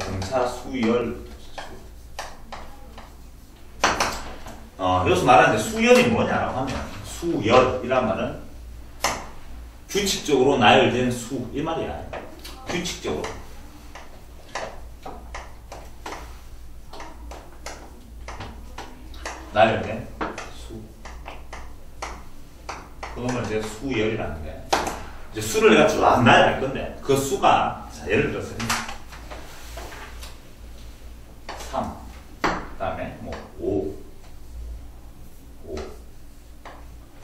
등차 수열. 여기서 말하는 수열이 뭐냐라고 하면, 수열이란 말은 규칙적으로 나열된 수, 이 말이야. 규칙적으로. 나열된 수. 그놈을 이제 수열이라는데, 이제 수를 내가 쭉 나열할 건데, 그 수가, 자, 예를 들어서 3, 그 다음에 뭐 5,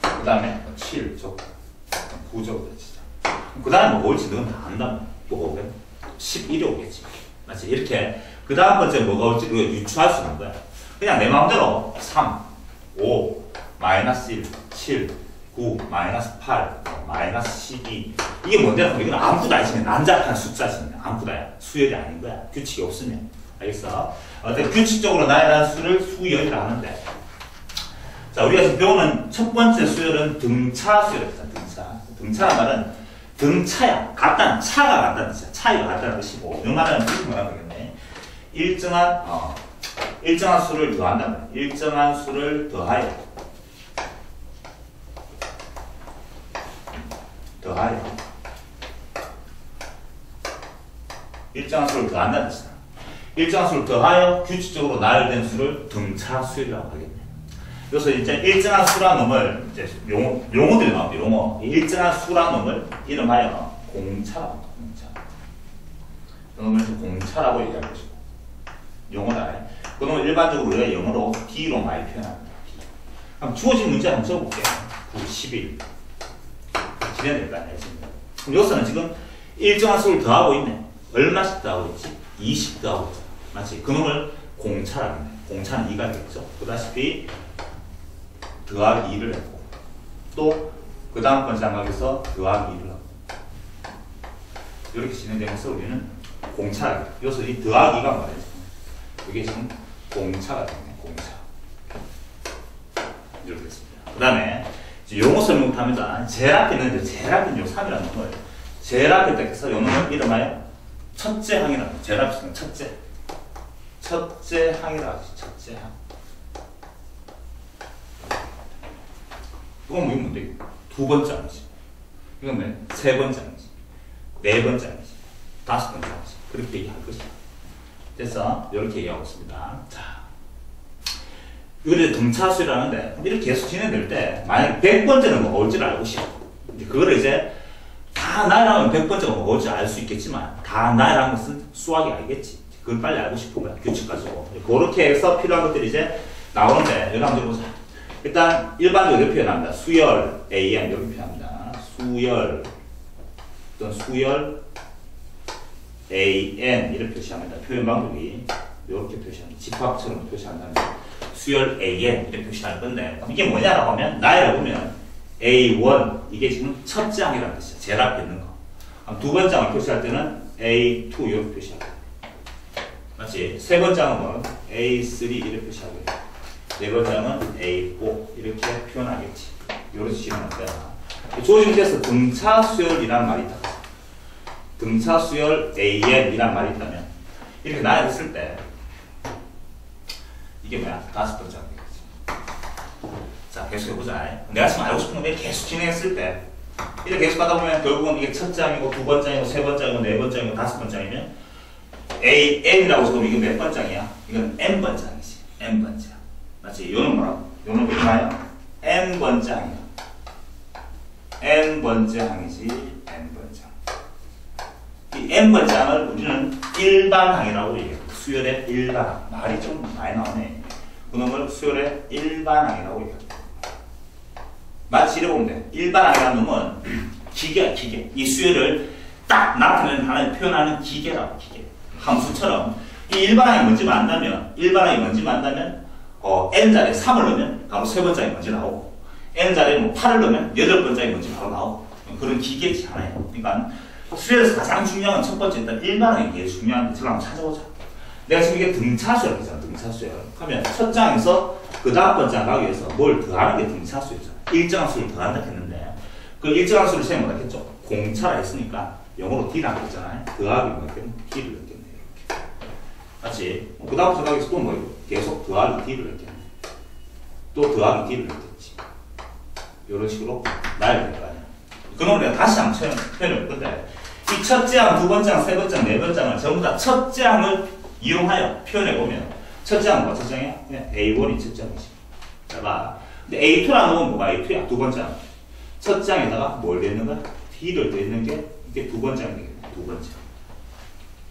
그 다음에 7, 9 정도 되지. 그 다음에 뭐 올지 너는 다 안다면 뭐가 오겠네? 11이 오겠지. 맞지? 이렇게 그 다음 번째 뭐가 올지 우리가 유추할 수 있는 거야. 그냥 내 마음대로 3, 5, 마이너스 1, 7, 9, 마이너스 8, 마이너스 12. 이게 뭔데? 이건 아무것도 아니지. 난잡한 숫자지. 아무것도야. 수열이 아닌 거야. 규칙이 없으면. 알겠어? 어떤 규칙적으로 나열한 수를 수열이라고 하는데, 자, 우리가 지금 배우는 첫 번째 수열은 등차 수열이다. 등차. 등차란 말은 등차야. 같다는, 차가 같다는 뜻이야. 차이가 같다는 뜻이고, 이 말은 무슨 말하는 거겠네. 일정한 수를 더한다면, 일정한 수를 더하여 일정한 수를 더한다는 뜻이다. 일정한 수를 더하여 규칙적으로 나열된 수를 등차 수열이라고 하겠네. 그래서 이제 일정한 수라는 놈을 이제 용어들이 나옵니다. 용어. 일정한 수라는 놈을 이름하여 공차라고 합니다. 공차. 그 놈을 공차라고 얘기할 것이고, 용어다. 그 놈을 일반적으로 우리가 영어로 D로 많이 표현합니다. D. 그럼 주어진 문제 한번 써볼게요. 9, 11. 진행될까요? 그럼 여기서는 지금 일정한 수를 더하고 있네. 얼마씩 더하고 있지? 20 더하고 있잖아. 맞지? 그 놈을 공차라고 합니다. 공차는 2가 되겠죠. 보다시피 더하기 2를 했고, 또 그 다음 번 장각에서 더하기 2를 하고, 이렇게 진행되면서 우리는 공차가 돼요. 여기서 이 더하기가 말이지. 이게 지금 공차가 되네. 공차. 이렇게 됐습니다. 그 다음에 용어 설명부터 합니다. 제일 앞에 있는 제일 앞에 있는 요 3이라는 놈을 제일 앞에 딱 해서 요 놈을 이름하여 첫째 항이라고 해요. 제일 앞에 있는 첫째 항이라고 하죠. 첫째 항. 이건 뭔데? 두 번째 항이지. 이건 뭐? 세 번째 항이지. 네 번째 항이지. 다섯 번째 항이지. 그렇게 얘기할 것이다. 그래서 이렇게 얘기하고 있습니다. 자, 이걸 등차수라는데 이렇게 계속 진행될 때 만약에 100번째는 뭐가 올지를 알고 싶어. 그거를 이제 다 나열하면 100번째가 뭐가 올지 알 수 있겠지만 다 나열한 것은 수학이 알겠지. 그걸 빨리 알고 싶은 거야. 규칙 가지고. 그렇게 해서 필요한 것들이 이제 나오는데 여기 한번 보자. 일단 일반적으로 이렇게 표현합니다. 수열 AM 이렇게 표현합니다. 수열 또는 수열 AN 이렇게 표시합니다. 표현 방법이 이렇게 표시합니다. 집합처럼 표시한다는 거예요. 수열 AN 이렇게 표시할 건데 이게 뭐냐라고 하면 나열해 보면 A1 이게 지금 첫째 항이라는 뜻이야. 제일 앞에 있는 거. 두 번째 항을 표시할 때는 A2 이렇게 표시하고, 맞지? 세 번째 항은 A3 이렇게 표시하고, 네 번째 항은 A4 이렇게 표현하겠지. 이렇게 진행할 거야. 주어진 문제에서 등차 수열이라는 말이 있다. 등차 수열 AN이라는 말이 있다면 이렇게 나열했을 때 이게 뭐야? 다섯 번째 항이겠지. 자, 계속 해보자. 내가 지금 알고 싶은 건데 계속 진행했을 때 이렇게 계속 가다 보면 결국은 이게 첫째 항이고 두 번째 항이고 세 번째 항이고 네 번째 항이고 다섯 번째 항이면 AN이라고 해서 이게 몇 번째 항이야? 이건 N번째 항이지. N번째 항. 맞지? 요는 뭐라고? 요는 뭐야? N번째 항이야. N번째 항이지. N번째 항. 이 N번째 항을 우리는 일반항이라고 얘기해요. 수열의 일반항. 말이 좀 많이 나오네. 그놈을 수열의 일반항이라고 얘기합니다. 마치 이래 보면 돼. 일반항이라는 놈은 기계야, 기계. 이 수열을 딱 나타내는 하나의 표현하는 기계라고, 기계. 함수처럼. 이 일반항이 뭔지만 안다면, N자리에 3을 넣으면 바로 세 번째에 뭔지 나오고, N자리에 뭐 8을 넣으면 여덟 번째에 뭔지 바로 나오고, 그런 기계지 하나예요. 그러니까 수열에서 가장 중요한 건 첫 번째 일단 일반항이 제일 중요한데, 저걸 한번 찾아보자. 내가 지금 이게 등차수열이잖아, 등차수열. 그러면 첫 장에서 그 다음 번째 가기 위해서 뭘 더하는 게 등차수였잖아. 일정한 수를 더한다 했는데, 그 일정한 수를 생각 못 했겠죠. 공차라 했으니까 영어로 D라고 했잖아요. 더하기 뭐 했겠네? D를 넣겠네. 이렇게. 맞지? 그 다음 생각에서 또 뭐, 계속 더하기 D를 했겠네. 또 더하기 D를 했겠지. 이런 식으로 나야 될 거 아니야. 그놈을 내가 다시 한번 표현해 볼 건데, 이 첫째 항, 두 번째 항, 세 번째 항, 네 번째 항을 전부 다 첫째 항을 이용하여 표현해 보면, 첫째 항은 뭐 첫째 항이야? 그냥 A1이 첫째 항이지. 자, 봐. 근데 A2라는 건 뭐가 A2야? 두 번째 항. 첫째 항에다가 뭘 넣는가? D를 넣는 게 이게 두 번째 항이 되겠네. 두 번째 항.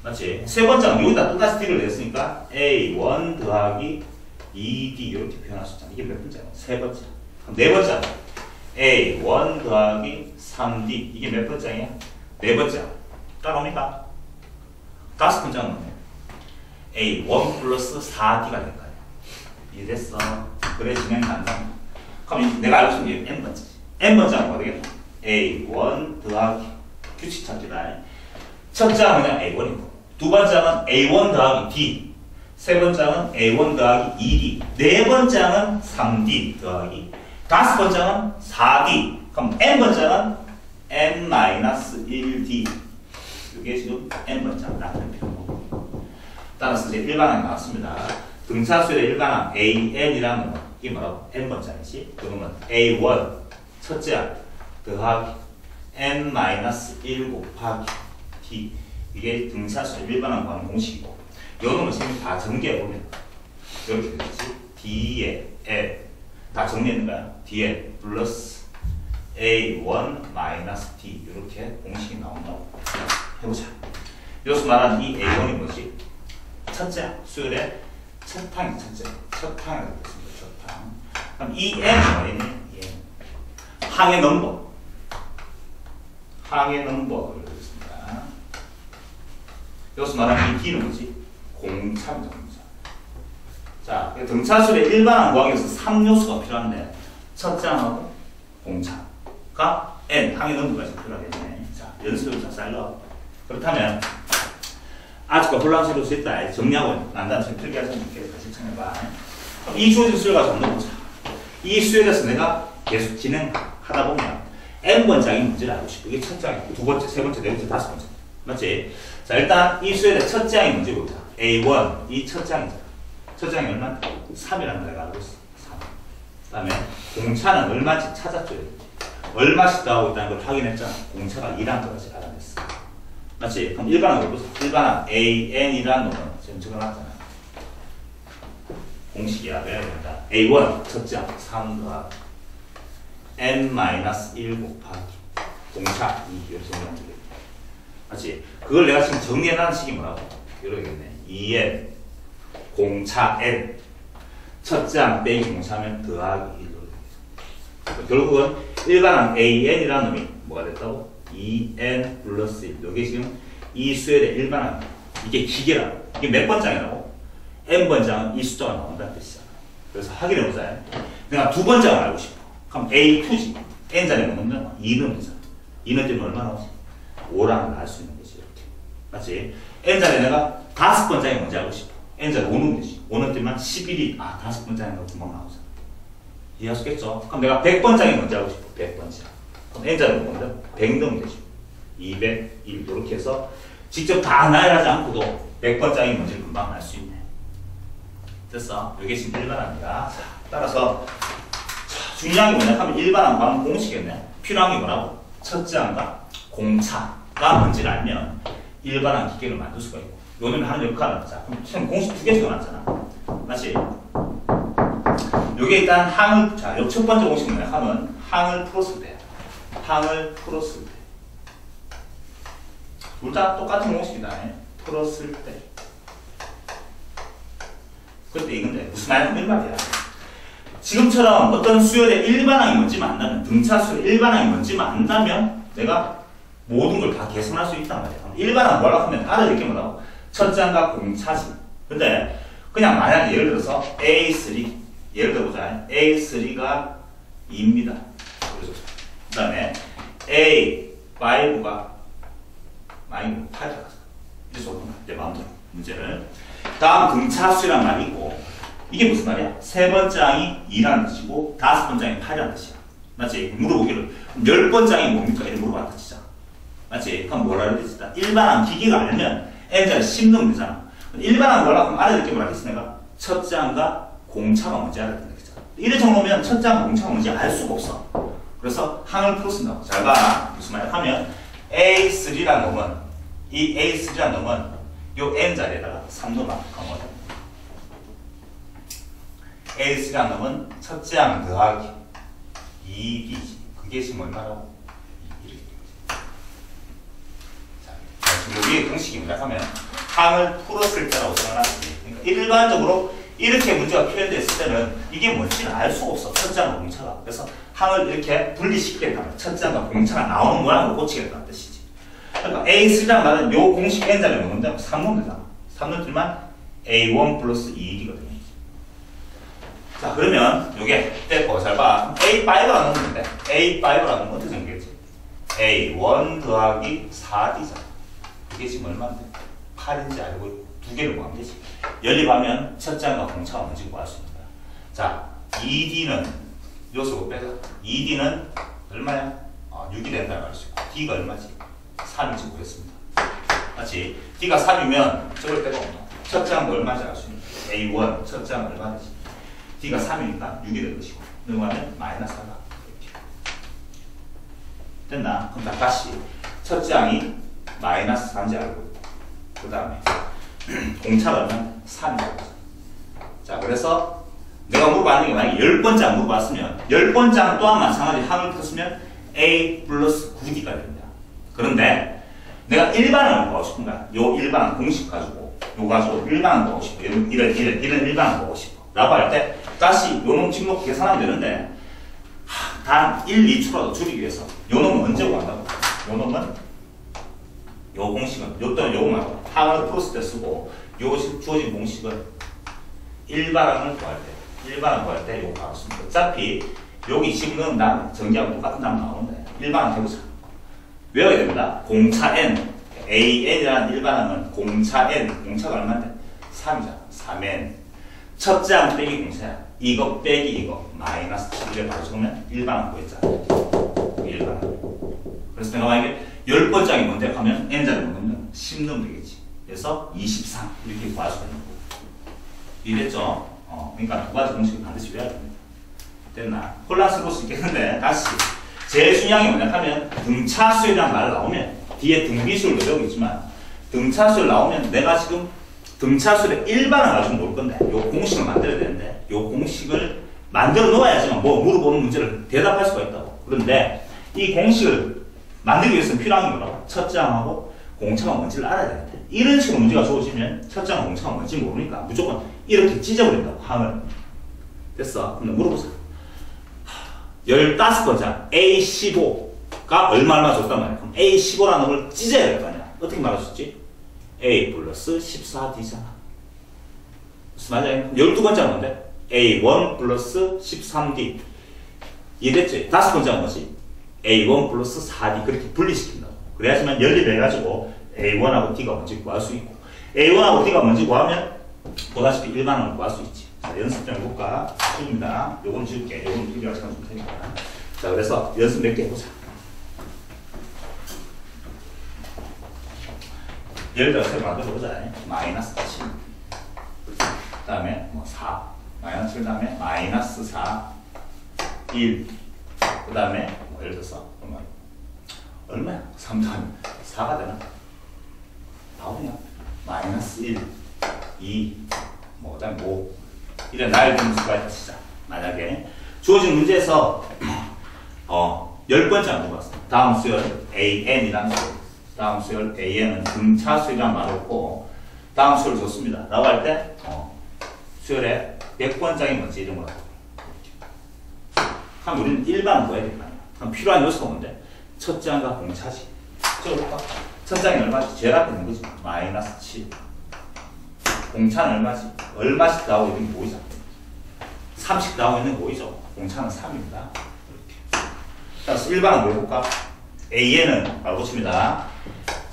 맞지? 세 번째 항, 여기다 똑같이 D를 냈으니까 A1 더하기 2D 이렇게 표현할 수 있잖아. 이게 몇 번째 항? 세 번째 항. 그럼 네 번째 항. A1 더하기 3D 이게 몇 번째 항이야? 네 번째 항. 따라옵니까? 다섯 번째 항은 A1 플러스 4D가 될 거야. 이해됐어? 그래 진행 간다. 그럼 내가 알고 있는 게 N번째지. N번째 항은 뭐 되겠다? A1 더하기 규칙 찾기다. 첫째 항은 A1이고 두 번째 항은 A1 더하기 D 세 번째 항은 A1 더하기 2D 네 번째 항은 3D 더하기 다섯 번째 항은 4D 그럼 N번째 항은 N-1D 이게 지금 N번째 항 나타낸 표현이고 따라서 이제 일반항이 나왔습니다. 등차수의 일반항 AN이라는 건 이게 뭐라고? N번째 항이지. 그러면 A1 첫째 항 더하기 N-1 곱하기 D 이게 등차수의 일반항 구하는 공식이고 요 놈을 지금 다 정리해보면 이렇게 되겠지. D에 N 다 정리했는 거야. Dn 플러스 A1 마이너스 D 이렇게 공식이 나온다고 해보자. 여기서 말하는 이 A1이 뭐지? 첫째 항, 수열의 첫 항이 첫째 첫 항이 되겠습니다. 첫 항. 그럼 이 N은 뭐니? 항의 넘버 항의 넘버를 되겠습니다. 여기서 말하는 이 D는 뭐지? 공차입니다. 자, 등차수의 일반항 구하기 위해서 3요소가 필요한데 첫째 항하고 공차가 N, 항의 넘버까지 필요하겠네. 자, 연습을 잘 살려. 그렇다면 아직도 혼란스러울 수 있다. 정리하고 난 다음에 필기하자 이렇게 다시 청해봐. 그럼 이 주어진 수를 가지고 한번 보자. 이 수에 대해서 내가 계속 진행하다 보면 N번장이 문제를 알고 싶어. 이게 첫째 항이고 두 번째, 세 번째, 네 번째, 다섯 번째. 맞지? 자, 일단 이 수에 대해 첫째 항이 문제고 보자. A1, 이 첫째 항이잖아. 첫째 항이 얼마? 3이라는 걸 내가 알고 있어. 3. 그 다음에 공차는 얼마인지 찾았죠. 얼마씩 더하고 있다는 걸 확인했잖아. 공차가 2라는 것까지 알아냈어. 맞지? 그럼 일반항을 보자. 일반항 AN이라는 놈은 지금 적어놨잖아. 공식이야. 외워야 된다. A1 첫째 항 3 더하기 N-1 곱하기 공차 2 이렇게 정리하면 되겠네. 맞지? 그걸 내가 지금 정리해놨는 식이 뭐라고? 이러겠네. 2N 공차 N 첫째 항 빼기 공차하면 더하기 1로 결국은 일반항 AN이라는 놈이 뭐가 됐다고? 2N 플러스 1 이게 지금 이 수에 대해 일반항 이게 기계라고. 이게 몇 번장이라고? N번장은 이 숫자가 나온다는 뜻이잖아. 그래서 확인해보자. 내가 두 번장을 알고 싶어. 그럼 A2지. N자리에 넣으면 2는 되잖아. 2는 되면 얼마 나오지? 5라는 걸 알 수 있는 거지. 이렇게. 맞지? N자리에 내가 다섯 번장이 뭔지 알고 싶어. N자리 5는 되지. 5는 되면 11이 다섯 번장인가 금방 나오잖아. 이해하시겠죠? 그럼 내가 100번장이 뭔지 알고 싶어. 100번장. 그럼 N자리는 뭔데? 100 넣으면 되지. 200, 1 이렇게 해서 직접 다 나열하지 않고도 100번장이 뭔지를 금방 알 수 있네. 됐어? 이게 지금 일반항이야. 자, 따라서 중요한 게 뭐냐 하면 일반항 구하는 공식이겠네. 필요한 게 뭐라고? 첫째 항과 공차가 뭔지를 알면 일반항 기계를 만들 수가 있고 요놈이 하는 역할을 하자. 그럼 지금 공식 두 개 적어놨잖아. 맞지? 요게 일단 항을, 자, 요 첫 번째 공식은 뭐냐 하면 항을 풀었을 때. 항을 풀었을 때. 둘 다 똑같은 공식이다. 풀었을 때. 그때 이건데 무슨 말이야? 말이야. 지금처럼 어떤 수열의 일반항이 뭔지만 안다면 등차수의 일반항이 뭔지만 안다면 내가 모든 걸 다 계산할 수 있단 말이야. 일반항 뭐라고 하면 알아듣게 뭐라고? 첫째 항과 공차지. 근데 그냥 만약에 예를 들어서 A3 예를 들어보자. A3가 2입니다. 그 다음에 A5가 마이너스 8이 이제 적는 거야. 내 마음대로 문제를. 다음 등차수란 말이 있고 이게 무슨 말이야? 세 번째 항이 2라는 뜻이고 다섯 번째 항이 8이라는 뜻이야. 맞지? 물어보기를 10번째 항이 뭡니까? 이렇게 물어봤다 치자. 맞지? 그럼 뭐라 그러지? 일반항 기계가 알면 N자를 10 넣으면 되잖아. 일반항 뭐라고 하면 알아야 될게 뭐라 했어 내가? 첫째 항과 공차가 뭔지 알아야 된다 했잖아. 이래 정도면 첫째 항과 공차가 뭔지 알 수가 없어. 그래서 항을 풀어쓴다고. 잘 봐. 무슨 말이야 하면 A3라는 놈은 이 A3라는 놈은 요 N 자리에다가 3도 바꿔. A3라는 놈은 첫째 항 더하기 2B. 그게 지금 얼마라고? 이렇게 자, 여기 공식입니다. 하면 항을 풀었을 때라고 생각하시면 그러니까 일반적으로 이렇게 문제가 표현됐을 때는 이게 뭔지는 알 수가 없어. 첫째 항과 공차가. 그래서 항을 이렇게 분리시키겠다. 첫째 항과 공차가 나오는 모양으로 고치겠다는 뜻이지. 그러니까 A3라는 말은 요 공식 N자리에 넣는데 3놈 되잖아. 3놈 들면 A1 플러스 2D거든요. 자, 그러면 요게 떼고 잘 봐. A5라는 건데 A5라는 건 어떻게 생겼지? A1 더하기 4D잖아. 이게 지금 얼마인데? 8인지 알고 두 개를 구하면 되지. 연립하면 첫째 항과 공차가 뭔지 구할 수 있는 거야. 자, 2D는 요소 빼자. 2D는 얼마야? 6이 된다고 할 수 있고 D가 얼마지? 3인지 구했습니다. 맞지? D가 3이면 저걸 빼고 첫째 항 얼마인지 알 수 있는 거야. A1 첫째 항 얼마지? D가 3이니까 6이 될 것이고 그러면 마이너스 4가 됐나? 그럼 다시 첫째 항이 마이너스 3인지 알고 그 다음에 공차가 얼마나? 3이라고. 자, 그래서 내가 물어봤는 게 만약에 10번째 항 물어봤으면 10번째 항 또한 마찬가지 항을 폈으면 A 플러스 9D가 됩니다. 그런데 내가 일반항을 보고 싶은 거야. 요 일반항 공식 가지고 요 가지고 일반항 보고 싶어. 이런 일반항 보고 싶어. 라고 할 때 다시 요 놈 직목 계산하면 되는데 단 1, 2초라도 줄이기 위해서 요 놈은 언제 구한다고? 요 놈은 요 공식은 요 또는 요것만 항을 풀었을 때 쓰고 요 주어진 공식은 일반항을 구할 때 일반항 구할 때 요거 바로 씁니다. 어차피 여기 지금 난 전기하고 똑같은 답 나오는데 일반항 해보자. 외워야 됩니다. 공차 N AN이라는 일반항은 공차 N 공차가 얼마인데? 3이잖아. 3N 첫째 항 빼기 공차야. 이거 빼기 이거 마이너스 7을 바로 적으면 일반항 구했잖아. 일반항. 그래서 내가 만약에 10번째 항이 뭔데? 하면 N자를 넣으면 10 넣으면 되겠지. 그래서 23 이렇게 구할 수가 있는 거고. 이랬죠? 그러니까 두 가지 공식을 반드시 외워야 됩니다. 됐나? 혼란스러울 수 있겠는데 다시 제일 중요한 게 뭐냐 하면 등차수열이라는 말 나오면 뒤에 등비수열도 배우겠지만 등차수열 나오면 내가 지금 등차수열의 일반을 가지고 놓을 건데 요 공식을 만들어야 되는데 요 공식을 만들어 놓아야지만 뭐 물어보는 문제를 대답할 수가 있다고. 그런데 이 공식을 만들기 위해서는 필요한 게 뭐라고? 첫째 항하고 공차가 뭔지를 알아야 되는데 이런 식으로 문제가 주어지면 첫째 항 공차가 뭔지 모르니까 무조건 이렇게 찢어버린다고 항을. 됐어? 그럼 물어보자. 15번째 A15가 얼마 줬단 말이야. 그럼 A15라는 걸 찢어야 될 거 아니야. 어떻게 말할 수 있지? A 플러스 14D잖아. 무슨 말이야? 12번째는 뭔데? A1 플러스 13D. 이해됐지? 5번째는 뭐지? A1 플러스 4D. 그렇게 분리시킨다고. 그래야지만 연립해가지고 A1하고 D가 뭔지 구할 수 있고 A1하고 D가 뭔지 구하면 보다시피 일반항을 구할 수 있지. 자, 연습 좀 해볼까? 지웁니다. 요건 지울게. 요건 필요할 시간 좀 테니까. 자, 그래서 연습 몇 개 해보자. 예를 들어서 만들어보자. 마이너스 7. 그 다음에 뭐 4. 마이너스 7 다음에 마이너스 4. 1. 그 다음에 뭐 예를 들어서 얼마야? 3 다음에 4가 되나? 나오냐? 마이너스 1. 2. 뭐 그다음에 5. 이런 나열 되는 수가 있다. 만약에 주어진 문제에서 10번째 안 물어봤어. 다음 수열 AN이라는 수열. 다음 수열 AN은 등차수열이라는 말을 했고 다음 수열을 줬습니다. 라고 할 때 수열의 100번장이 뭔지 이런 거라고. 그럼 우리는 일반을 구해야 될 거 아니야. 그럼 필요한 요소가 뭔데? 첫째 항과 공차지. 적어볼까? 첫째 항이 얼마지? 제일 앞에 있는 거지. 마이너스 7. 공차는 얼마지? 얼마씩 나오고 있는 게 보이잖아. 30 나오고 있는 게 보이죠? 공차는 3입니다. 그래서 일반항 뭐 해볼까? AN은 바로 보십니다.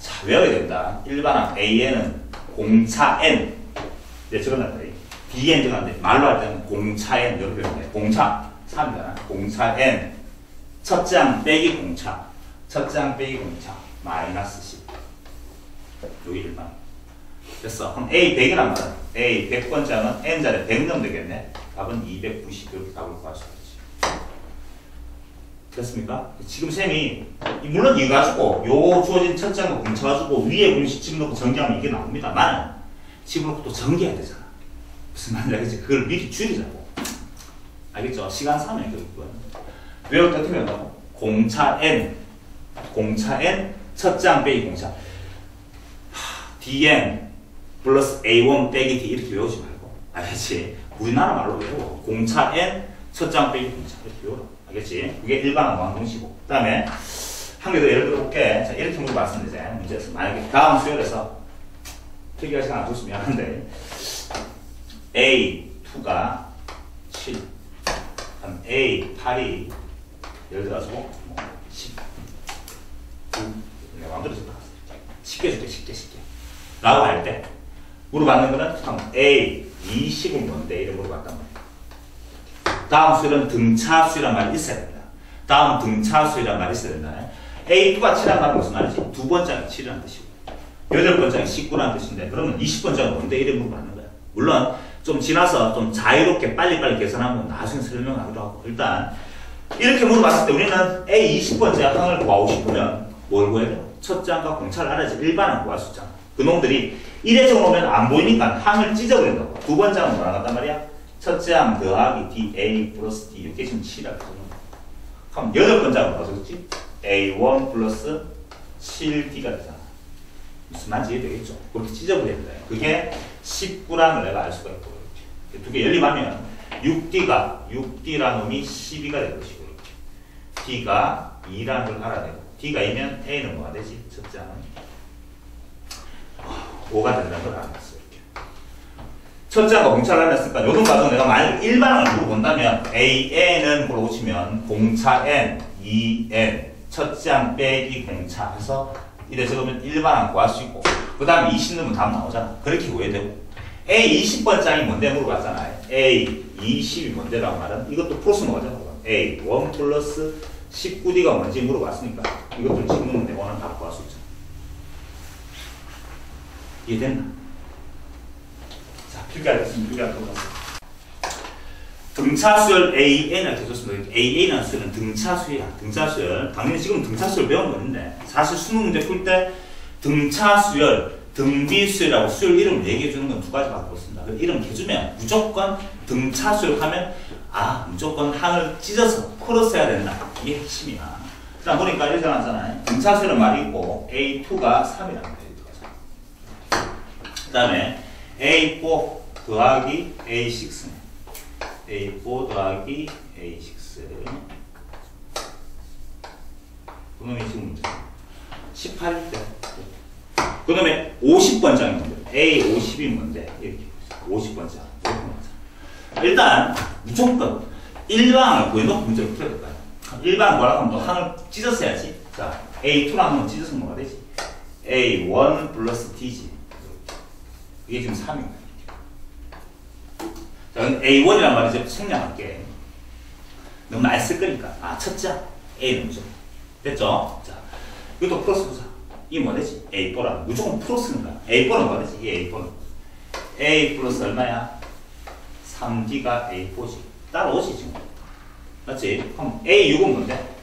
자, 외워야 됩니다. 일반항 AN은 공차 N. 네, 적어놨다. BN 적어놨는데 말로 할 때는 공차 N 이렇게 되는데 공차 3이잖아. 공차 N. 첫째 항 빼기 공차. 첫째 항 빼기 공차. 마이너스 10. 여기 일반. 됐어. 그럼 A 100이란 말은 A 100번째는 N자리에 100 넣으면 되겠네. 답은 290 이렇게 답을 구할 수 있지. 됐습니까? 지금 쌤이 물론 이거 가지고 요 주어진 첫 장과 뭉쳐가지고 위에 공식 집어넣고 전개하면 이게 나옵니다만 집어넣고 또 전개해야 되잖아. 무슨 말인지 알겠지? 그걸 미리 줄이자고. 알겠죠? 시간 사면 결국은 외울 때 어떻게 한다고? 공차 N 첫 장 빼기 공차 DN 플러스 A1 빼기 D 이렇게 외우지 말고 알겠지? 우리나라 말로 외워. 공차 N 첫 장 빼기 공차 이렇게 외워라. 알겠지? 그게 일반화 무한공식이고. 그 다음에 한 개 더 예를 들어볼게. 자, 이렇게 물어봤습니다. 이제 문제에서 만약에 다음 수열에서 필기할 시간 안 줬으면 미안한데 A2가 7 A8이 예를 들어서 10 내가 마음대로 줬다. 쉽게 줄게 쉽게 라고 할 때 물어봤는 거는 A20은 뭔데? 이렇게 물어봤단 말이야. 다음 수열은 등차수란 말이 있어야 된다. 다음 등차수란 말이 있어야 된다. A2가 7이란 말은 무슨 말이지? 두 번째가 7이라는 뜻이고 8번째가 19라는 뜻인데 그러면 20번째가 뭔데? 이렇게 물어봤는 거야. 물론 좀 지나서 좀 자유롭게 빨리빨리 계산하면 나중에 설명하기로 하고 일단 이렇게 물어봤을 때 우리는 A 20번째 항을 구하고 싶으면 뭘 구해야 돼요? 첫 장과 공차를 알아야지 일반항 구할 수 있잖아. 그놈들이 이래저래 오면 안 보이니까 항을 찢어버린다고. 두 번째는 뭐라 갔단 말이야? 첫째 항 더하기 DA 플러스 D 이렇게 지금 7이라고 그럼 8번째는 뭐가 적었지? A1 플러스 7D가 되잖아. 무슨 말인지 이해되겠죠? 그렇게 찢어버려야 돼. 그게 19라는 내가 알 수가 있고 이렇게 두 개 연립하면 6D라는 놈이 12가 될 것이고 이렇게. D가 2라는 걸 알아내고 D가 2면 A는 뭐가 되지? 첫째 항은 5가 된다는 걸 알아냈어. 이렇게. 첫째 항과 공차를 알아냈으니까 요런 과정 내가 만약 일반항을 물어본다면 AN은 물어보시면 공차 N, 2N 첫째 항 빼기 공차 해서 이래 적으면 일반항 구할 수 있고 그 다음에 20 넣으면 답 나오잖아. 그렇게 구해야 되고 A 20번장이 뭔데 물어봤잖아요. A 20이 뭔데라고 말은 이것도 플러스 뭐잖아. A 1 플러스 19D가 뭔지 물어봤으니까 이것도 집으면 내 원하는 답 구할 수 있잖아. 이해됐나? 자, 필기하겠습니다. 필기하도록 등차수열 AN을 해줬습니다. AN이라는 수열은 등차수열이야. 등차수열. 당연히 지금 등차수열 배운 거는데 사실 수능 문제 풀 때 등차수열, 등비수열이라고 수열 이름을 얘기해 주는 건 두 가지밖에 없습니다. 그 이름 해주면 무조건 등차수열 하면 무조건 항을 찢어서 풀었어야 된다. 이게 핵심이야. 자, 보니까 이렇게 나왔잖아요. 등차수열은 말이 있고 A2가 3이라는 거예요. 그 다음에 A4 더하기 A6네. A4 더하기 A6 그놈이 지금 18일 때 그 다음에 50번장이 뭔데? A50이 뭔데? 이렇게 50번장 일단 무조건 일반항을 구해놓고 문제를 풀어야 될까요? 일반항 뭐라고 하면 또 항을 찢었어야지. 자, A2랑 하면 찢어서 뭐가 되지? A1 플러스 D지. 이게 지금 3입니다. 자, A1이란 말이 이제 생략할게. 너무 많이 쓸 거니까. 첫째, A는 무조건. 됐죠? 자, 이것도 플러스 보자. 이게 뭐 되지? A4라는 무조건 플러스는 거야. A4는 뭐 되지? 이 A4는. A 플러스 얼마야? 3D가 A4지. 따라오지, 지금. 맞지? 그럼 A6은 뭔데?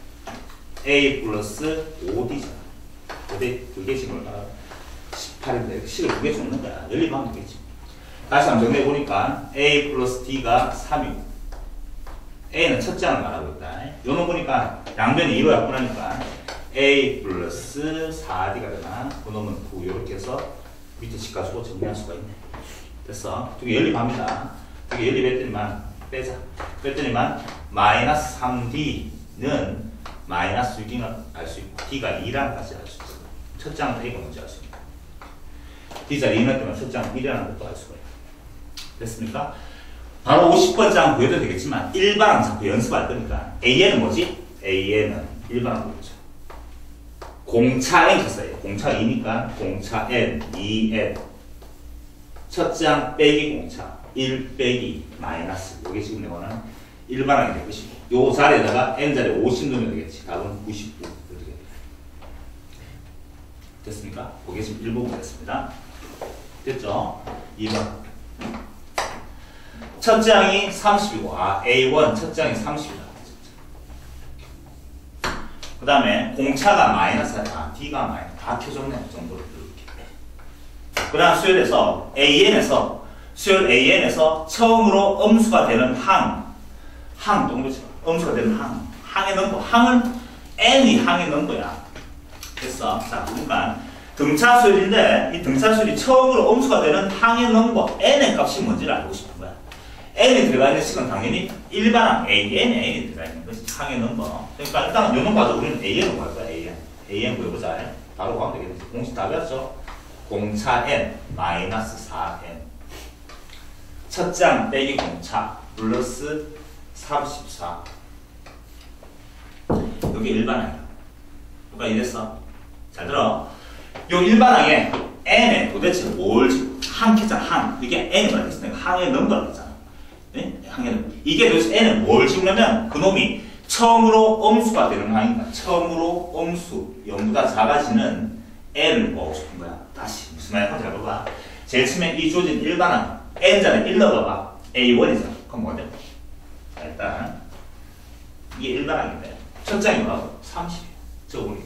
A 플러스 5D잖아. 그게 지금 얼마나? 18인데, 식을 두 개 줬는 거야. 연립하면 되겠지. 다시 한번 정리해보니까 A 플러스 D가 3이고 A는 첫째 항을 말하고 있다. 요놈 보니까 양변이 2로 약분하니까 A 플러스 4D가 되나? 그놈은 9 이렇게 해서 밑에 식 가지고 정리할 수가 있네. 됐어. 두 개 연립합니다. 두 개 연립했더니만 빼자. 뺐더니만 마이너스 3D는 마이너스 6을 알 수 있고 D가 2라는 것까지 알 수 있어. 첫째 항은 A가 뭔지 알 수 있고 D자리 2는 때문에 첫째 항은 1이라는 것도 알 수가 있고 됐습니까? 바로 50번째 구해도 되겠지만 일반항 자꾸 연습할 거니까 AN은 뭐지? AN은 일반항 구해줘. 공차 N 쳤어요. 공차 2니까 공차 N, 2N 첫째 항 빼기 공차 1 빼기 마이너스 이게 지금 내가 원하는 일반항이 될 것이고 요 자리에다가 N자리에 50 넣으면 되겠지. 답은 99 이렇게 됐습니까? 그게 지금 1부분 됐습니다. 됐죠? 2번. 첫 장이 30이고, A1 첫 장이 30이다. 그 다음에 공차가 마이너스야. D가 마이너스. 다 켜졌네. 그 정도로 이렇게. 그 다음 수열에서 수열 AN에서 처음으로 음수가 되는 항 동그랗죠. 음수가 되는 항의 넘버. 항은 N이 항의 넘버야. 됐어. 자, 그러니까 등차 수열인데 이 등차 수열이 처음으로 음수가 되는 항의 넘버 N의 값이 뭔지를 알고 싶은 거야. N이 들어가 있는 식은 당연히 일반항 N이 들어가 있는 것이 항의 넘버. 그러니까 일단 요 넘버도 우리는 AN으로 갈 거야. AN 구해보자. 바로 가면 되겠지. 공식 다 배웠죠? 공차 N 마이너스 4N 첫 장 빼기 공차 플러스 34 여기 일반항이야. 그러니까 이랬어. 잘 들어. 요 일반항에 N에 도대체 뭘 항 켰잖아. 항. 이게 N이 뭐라 했으니까 항의 넘버라고 했잖아. 네? 항의 넘버. 이게 도대체 N은 뭘 집으려면 그놈이 처음으로 음수가 되는 항이니까 처음으로 음수 0보다 작아지는 N을 보고 싶은 거야. 다시 무슨 말인지 잘 봐봐. 제일 처음에 이 주어진 일반항 N자를 1 넣어봐. A1이잖아. 그럼 뭐냐? 일단 이게 일반항인데 첫 장이 뭐라고? 30이야. 적어보니까.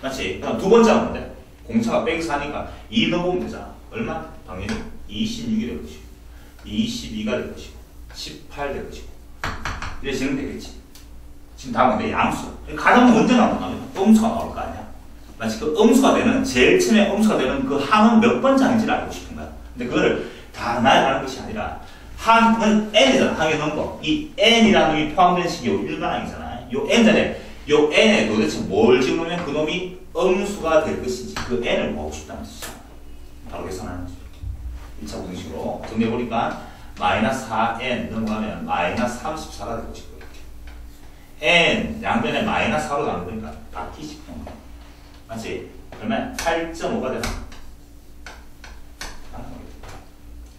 맞지? 그럼 두 번째 뭔데? 공차가 빼기 4니까 2 넣어보면 되잖아. 얼마? 당연히 26이 될 것이고 22가 될 것이고 18 될 것이고 이래 지금 되겠지. 지금 다음은 내 양수. 가장 먼저 나오면 음수가 나올 거 아니야. 마치 그 음수가 되는 제일 처음에 음수가 되는 그 항은 몇 번째 항인지를 알고 싶은 거야. 근데 그거를 다 나야 하는 것이 아니라 항은 N이잖아. 항의 넘버. 이 N이라는 놈이 포함된 식이 요 일반항이잖아. 요 N자리에 요 N에 도대체 뭘 집으면 그놈이 음수가 될 것인지 그 N을 보고 싶다는 뜻이야. 바로 계산하는 거죠. 1차 공식으로 정리해보니까 마이너스 4N 넘어가면 마이너스 34가 될 것이고 N 양변에 마이너스 4로 나누는 거니까 바뀌지. 맞지? 그러면 8.5가 되나?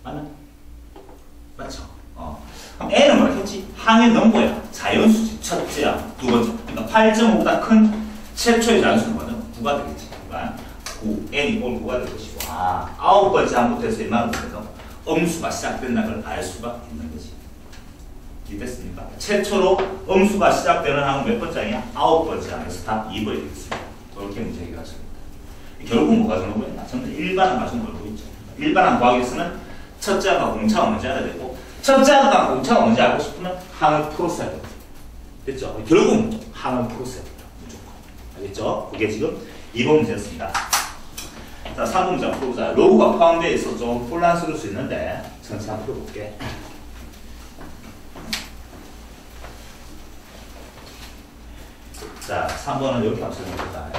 맞나? 맞죠? 그럼 N은 뭐라 했지? 항의 넘버야. 자연수지. 첫째야. 두 번째. 그러니까 8.5보다 큰 최초의 자연수는 뭐냐? 9가 되겠지. 그러니까 9. N이 올 9가 될 것이고. 아홉 번째 항부터해서 이만한 것에서 음수가 시작된다는 걸 알 수가 있는 거지. 이해됐습니까? 최초로 음수가 시작되는 항은 몇 번째 항이야? 9번째 항에서 답 2번이 되겠습니다. 이렇게 문제 해결하십니다. 결국 뭐가 정한 거냐? 전부 일반항 가지고 놀고 있죠. 일반항 구하기 위해서는 첫째 항과 공차가 뭔지 알아야 되고 첫째 항과 공차가 뭔지 알고 싶으면 항을 풀었어야 됩니다. 됐죠? 결국 항을 풀었어야 됩니다. 무조건. 알겠죠? 그게 지금 2번 문제였습니다. 자, 3번 문제 한번 풀어보자. 로그가 포함되어 있어서 좀 혼란스러울 수 있는데 천천히 한번 풀어볼게. 자, 3번은 이렇게 한번 설명해보자.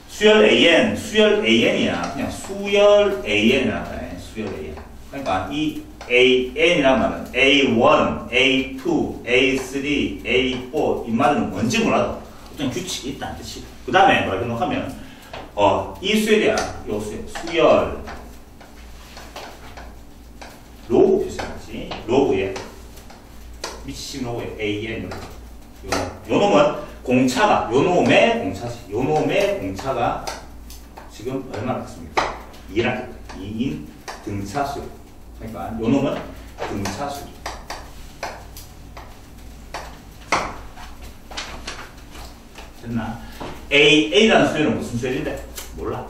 수열 AN이야. 그냥 수열 AN이라는 거야. 수열 AN. 그러니까 이 AN이란 말은 A1, A2, A3, A4 이 말은 뭔지 몰라도 어떤 규칙이 있다는 뜻이고 그 다음에 뭐라고 생각하면 이 수열이야. 요 수열 로그 표시하지. 로그에 미치식 로그에 AN 요 놈은 공차가 요 놈의 공차지. 요 놈의 공차가 지금 얼마나 됐습니까? 2인 등차수. 그러니까 요 놈은 등차수. 됐나? A라는 수열은 무슨 수열인데? 몰라.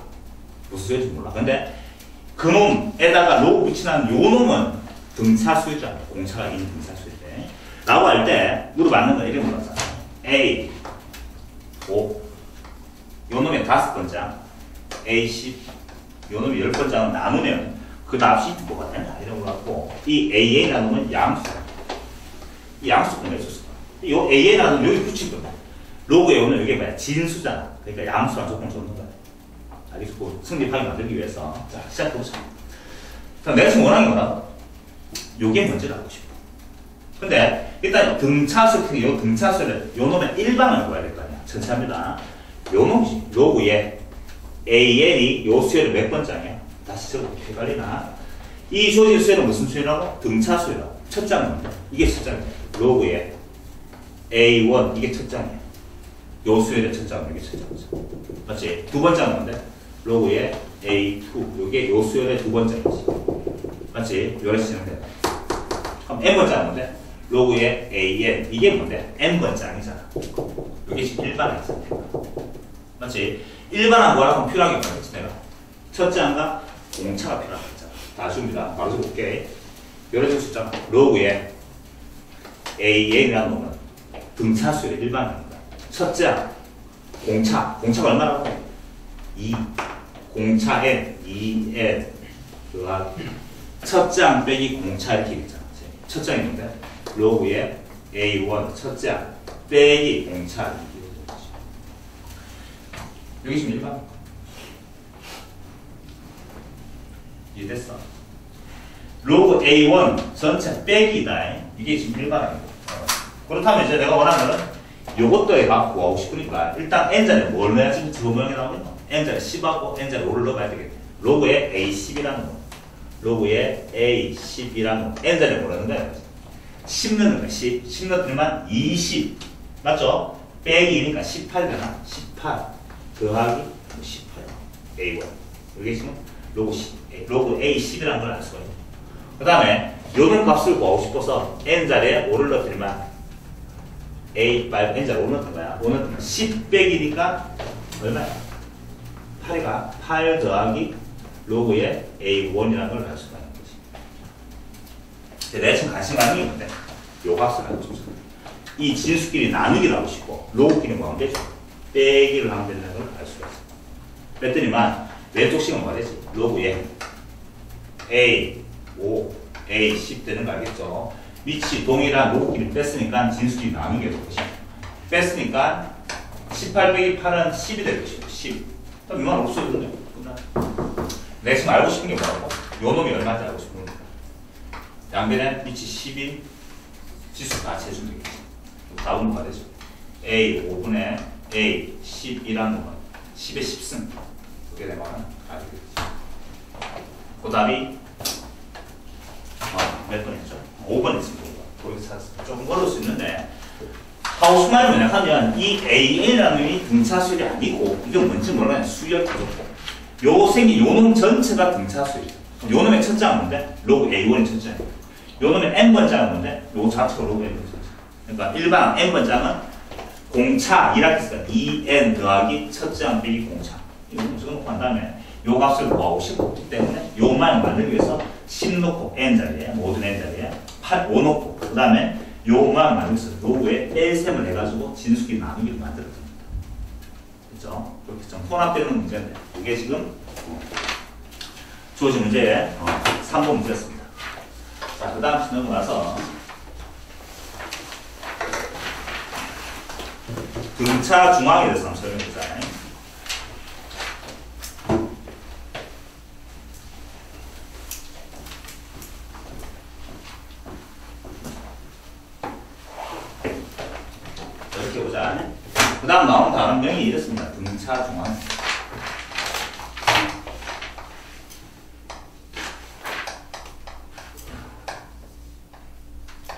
무슨 수열인지 몰라. 근데 그 놈에다가 로그 붙이는 요 놈은 등차수잖아. 공차가 2인 등차수인데. 라고 할 때 물어봤는 거 이렇게 물어봤잖아. A 5 요 놈의 5번째 A 10 요 놈의 10번째는 나누면 그 답이 뭐가 되냐 이런 거 같고 이 AA라는 놈은 양수 이 양수가 있었을 거야. 요 AA라는 놈은 여기 붙인 거야. 로그에 오는 이게 뭐야? 진수잖아. 그러니까 양수랑 조건 줬는 거야. 알겠고 성립하게 만들기 위해서 자 시작해보자. 자 내가 지금 원하는 게 뭐라고? 요게 뭔지를 알고 싶어. 근데 일단 등차수, 요 등차수를 요 놈의 일반을 구해야 될 거 아니야. 천천합니다. 요 놈이지. 로그에 AN이 요 수열은 몇 번째냐? 다시 적어볼게. 헷갈리나? 이 주어진 수열은 무슨 수열이라고? 등차수열이라고. 첫 장은 뭔데? 이게 첫 장이야. 로그에 A1 이게 첫 장이야. 요 수열의 첫 장은 이게 첫 장이죠. 맞지? 두 번째는 뭔데? 로그의 A2 이게 요 수열의 두 번째이지. 맞지? 요렇게 진행돼. 그럼 n번째는 뭔데? 로그의 AN 이게 뭔데? n번째 아니잖아. 이게 지금 일반항이잖아. 맞지? 일반항 뭐라고 하면 필요하게 말했지 내가. 첫째 항과 공차가 필요하다 했잖아. 다 줍니다. 바로 적어볼게. 요렇게 숫자 로그의 AN이라는 놈은 등차수열의 일반항입니다. 첫째 항 공차가 얼마라고? 2 공차 n 2n 더하기 첫째 항 빼기 공차 이렇게 있잖아. 첫째 항이 뭔데? 로그의 A1 첫째 항 빼기 공차 여기 지금 일반 이해됐어? 로그 A1 전체 빼기다 이게 지금 일반항이고 그렇다면 이제 내가 원하는 요것도 해갖고 구하고 싶으니까 일단 n자리에 뭘 넣어야지 저 모양이 나오겠노? n자리에 10하고 n자리에 5를 넣어봐야 되겠네. 로그의 A10이라는 거 로그의 A10이라는 거 n자리에 뭘 넣는 거야? 10 넣는 거야. 10 넣으면 20 맞죠? 빼기니까 18 되나? 18 더하기 18 A1 이게 지금 로그 A10이라는 걸 알 수가 있네. 그 다음에 요런 값을 구하고 싶어서 n자리에 5를 넣으면 A 말고 n자리에 5 넣었던 거야. 5 넣으면 10 빼기니까 얼마야? 8이가 8 더하기 로그의 A1이라는 걸 알 수가 있는 거지. 내가 지금 관심 가는 게 뭔데? 요 값을 알고 싶어. 이 진수끼리 나누기를 하고 싶고 로그끼리 뭐 하면 되죠? 빼기를 하면 된다는 걸 알 수가 있어. 뺐더니만 왼쪽 식은 뭐가 되지? 로그의 A5, A10 되는 거 알겠죠? 위치 동일한 로그끼리 뺐으니까 진수끼리 나누게 될 것이고 뺐으니까 18 빼기 8은 10이 될 것이고 10 그럼 이만 없어요. 내가 지금 알고 싶은 게 뭐라고? 요 놈이 얼마인지 알고 싶은 거니까 양변에 위치 10인 지수 다 재주면 되겠지. 답은 뭐가 되죠? A 5분의 A 10이라는 건 10의 10승 그렇게 되면 알게 되겠지. 그 답이 몇 번 했죠? 5번 했습니다. 거기서 찾았습니다. 조금 어려울 수 있는데 하고 싶은 말이 뭐냐면 이 AN이라는 놈이 등차수열이 아니고 이게 뭔지 모르겠는데 수열 터졌고 요 생긴 요 놈 전체가 등차수열이죠. 요 놈의 첫째 항은 뭔데? 로그 A1의 첫째 항. 요 놈의 n번째 항은 뭔데? 요 자체가 로그 n번째 항. 그러니까 일반 n번째 항은 공차 1학기니까 2n 더하기 첫째 항 빼기 공차. 이거 적어놓고 한 다음에 요 값을 구하고 싶기 때문에 요만 만들기 위해서 10 놓고 n자리에 모든 n자리에 5 놓고 그 다음에 요만 만들기 위해서 로그에 L셈을 해가지고 진수끼리 나누기를 만들어줍니다. 그렇죠? 그렇게 좀 혼합되는 문제인데 이게 지금 주어진 문제의 3번 문제였습니다. 자, 그 다음 넘어가서 등차 중앙에 대해서 한번 설명해보자. 이렇게 보자. 그 다음 나온 단원명이 이렇습니다. 등차 중앙.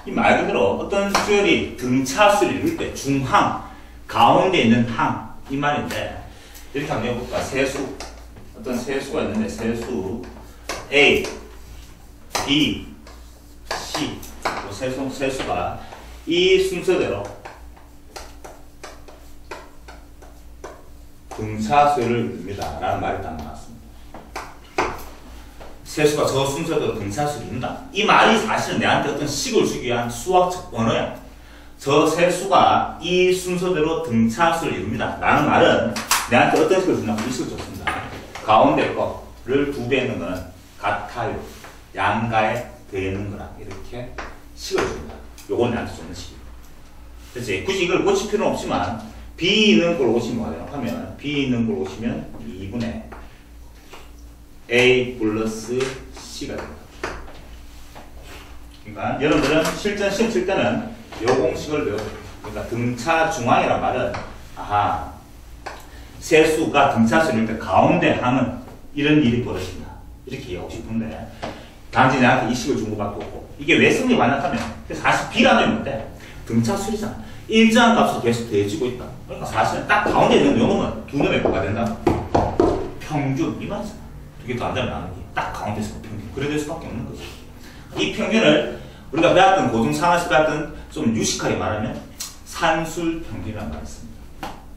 이 말 그대로 어떤 수열이 등차수를 이룰 때 중항, 가운데 있는 항, 이 말인데 이렇게 한번 해볼까? 세수, 어떤 세수가 있는데 세수 A, B, C 세수가 이 순서대로 등차수를 이룹니다 라는 말이 딱 나왔습니다. 세수가 저 순서대로 등차수를 이룬다. 이 말이 사실은 내한테 어떤 식을 주기 위한 수학적 언어야. 저 세수가 이 순서대로 등차수를 이룹니다 라는 말은 내한테 어떤 식을 준다고 이 식을 줬습니다. 가운데 거를 2배 있는 거는 같아요. 양가에 되는 거라 이렇게 식을 줍니다. 요건 내한테 주는 식이에요. 그렇지? 굳이 이걸 고칠 필요는 없지만 B 있는 걸 오시면 뭐가 돼요? 하면 B 있는 걸 오시면 2분의 A 플러스 C가 됩니다. 그러니까 여러분들은 실전 시험 칠 때는 이 공식을 배워요. 그러니까 등차 중앙이란 말은 아하 세수가 등차수일 때 가운데 항은 이런 일이 벌어진다. 이렇게 이해하고 싶은데 단지 내한테 이 식을 준 것밖에 없고 이게 왜 성립 완납하면 사실 B라는 건데 등차수이잖아. 일정한 값으로 계속 더해지고 있다. 그러니까 사실은 딱 가운데 있는 요놈은 두 놈의 뭐가 된다? 평균 이 말이잖아. 두 개 더 안 되면 나는 게 딱 가운데서 평균. 그래 될 수밖에 없는 거지. 이 평균을 우리가 배웠던 고등상황에서 배웠던 좀 유식하게 말하면 산술 평균이라는 말이 있습니다.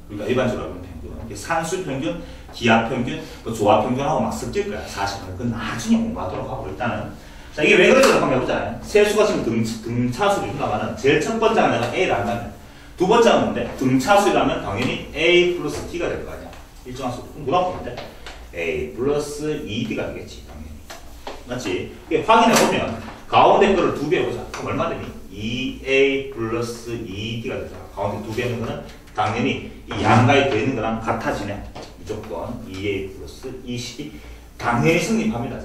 우리가 일반적으로 알고 있는 평균. 산술 평균, 기하 평균, 조합 평균하고 막 섞일 거야. 사실은. 그건 나중에 공부하도록 하고 일단은. 자, 이게 왜 그런지 한번 해보자. 세수가 지금 등차수를 준다면 제일 첫 번째가 내가 A를 한다면 두 번째가 뭔데? 등차수라면 당연히 A 플러스 D가 될 거 아니야. 일정한 수. 뭐라고 하는데? A 플러스 2D가 되겠지. 당연히. 맞지? 확인해보면 가운데 거를 두 배 해보자. 그럼 얼마 되니? 2A 플러스 2D가 되잖아. 가운데 두 배 하는 거는 당연히 이 양가에 되는 거랑 같아지네. 무조건 2A 플러스 20이 당연히 성립합니다.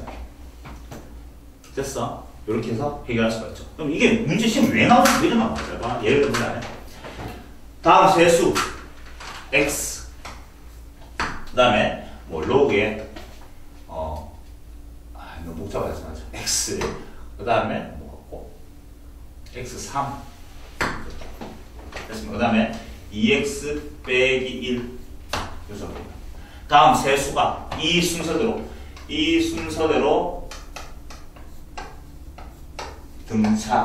됐어? 이렇게 해서 해결할 수가 있죠. 그럼 이게 문제 시험 왜 나오는지 왜 나오는지 예를 들면 다음 세수 x 그 다음에 뭐 로그에 너무 복잡하지 마죠. x 그 다음에 뭐 x3 됐습니다. 그 다음에 2x 빼기 1 그래서 다음 세수가 이 순서대로 등차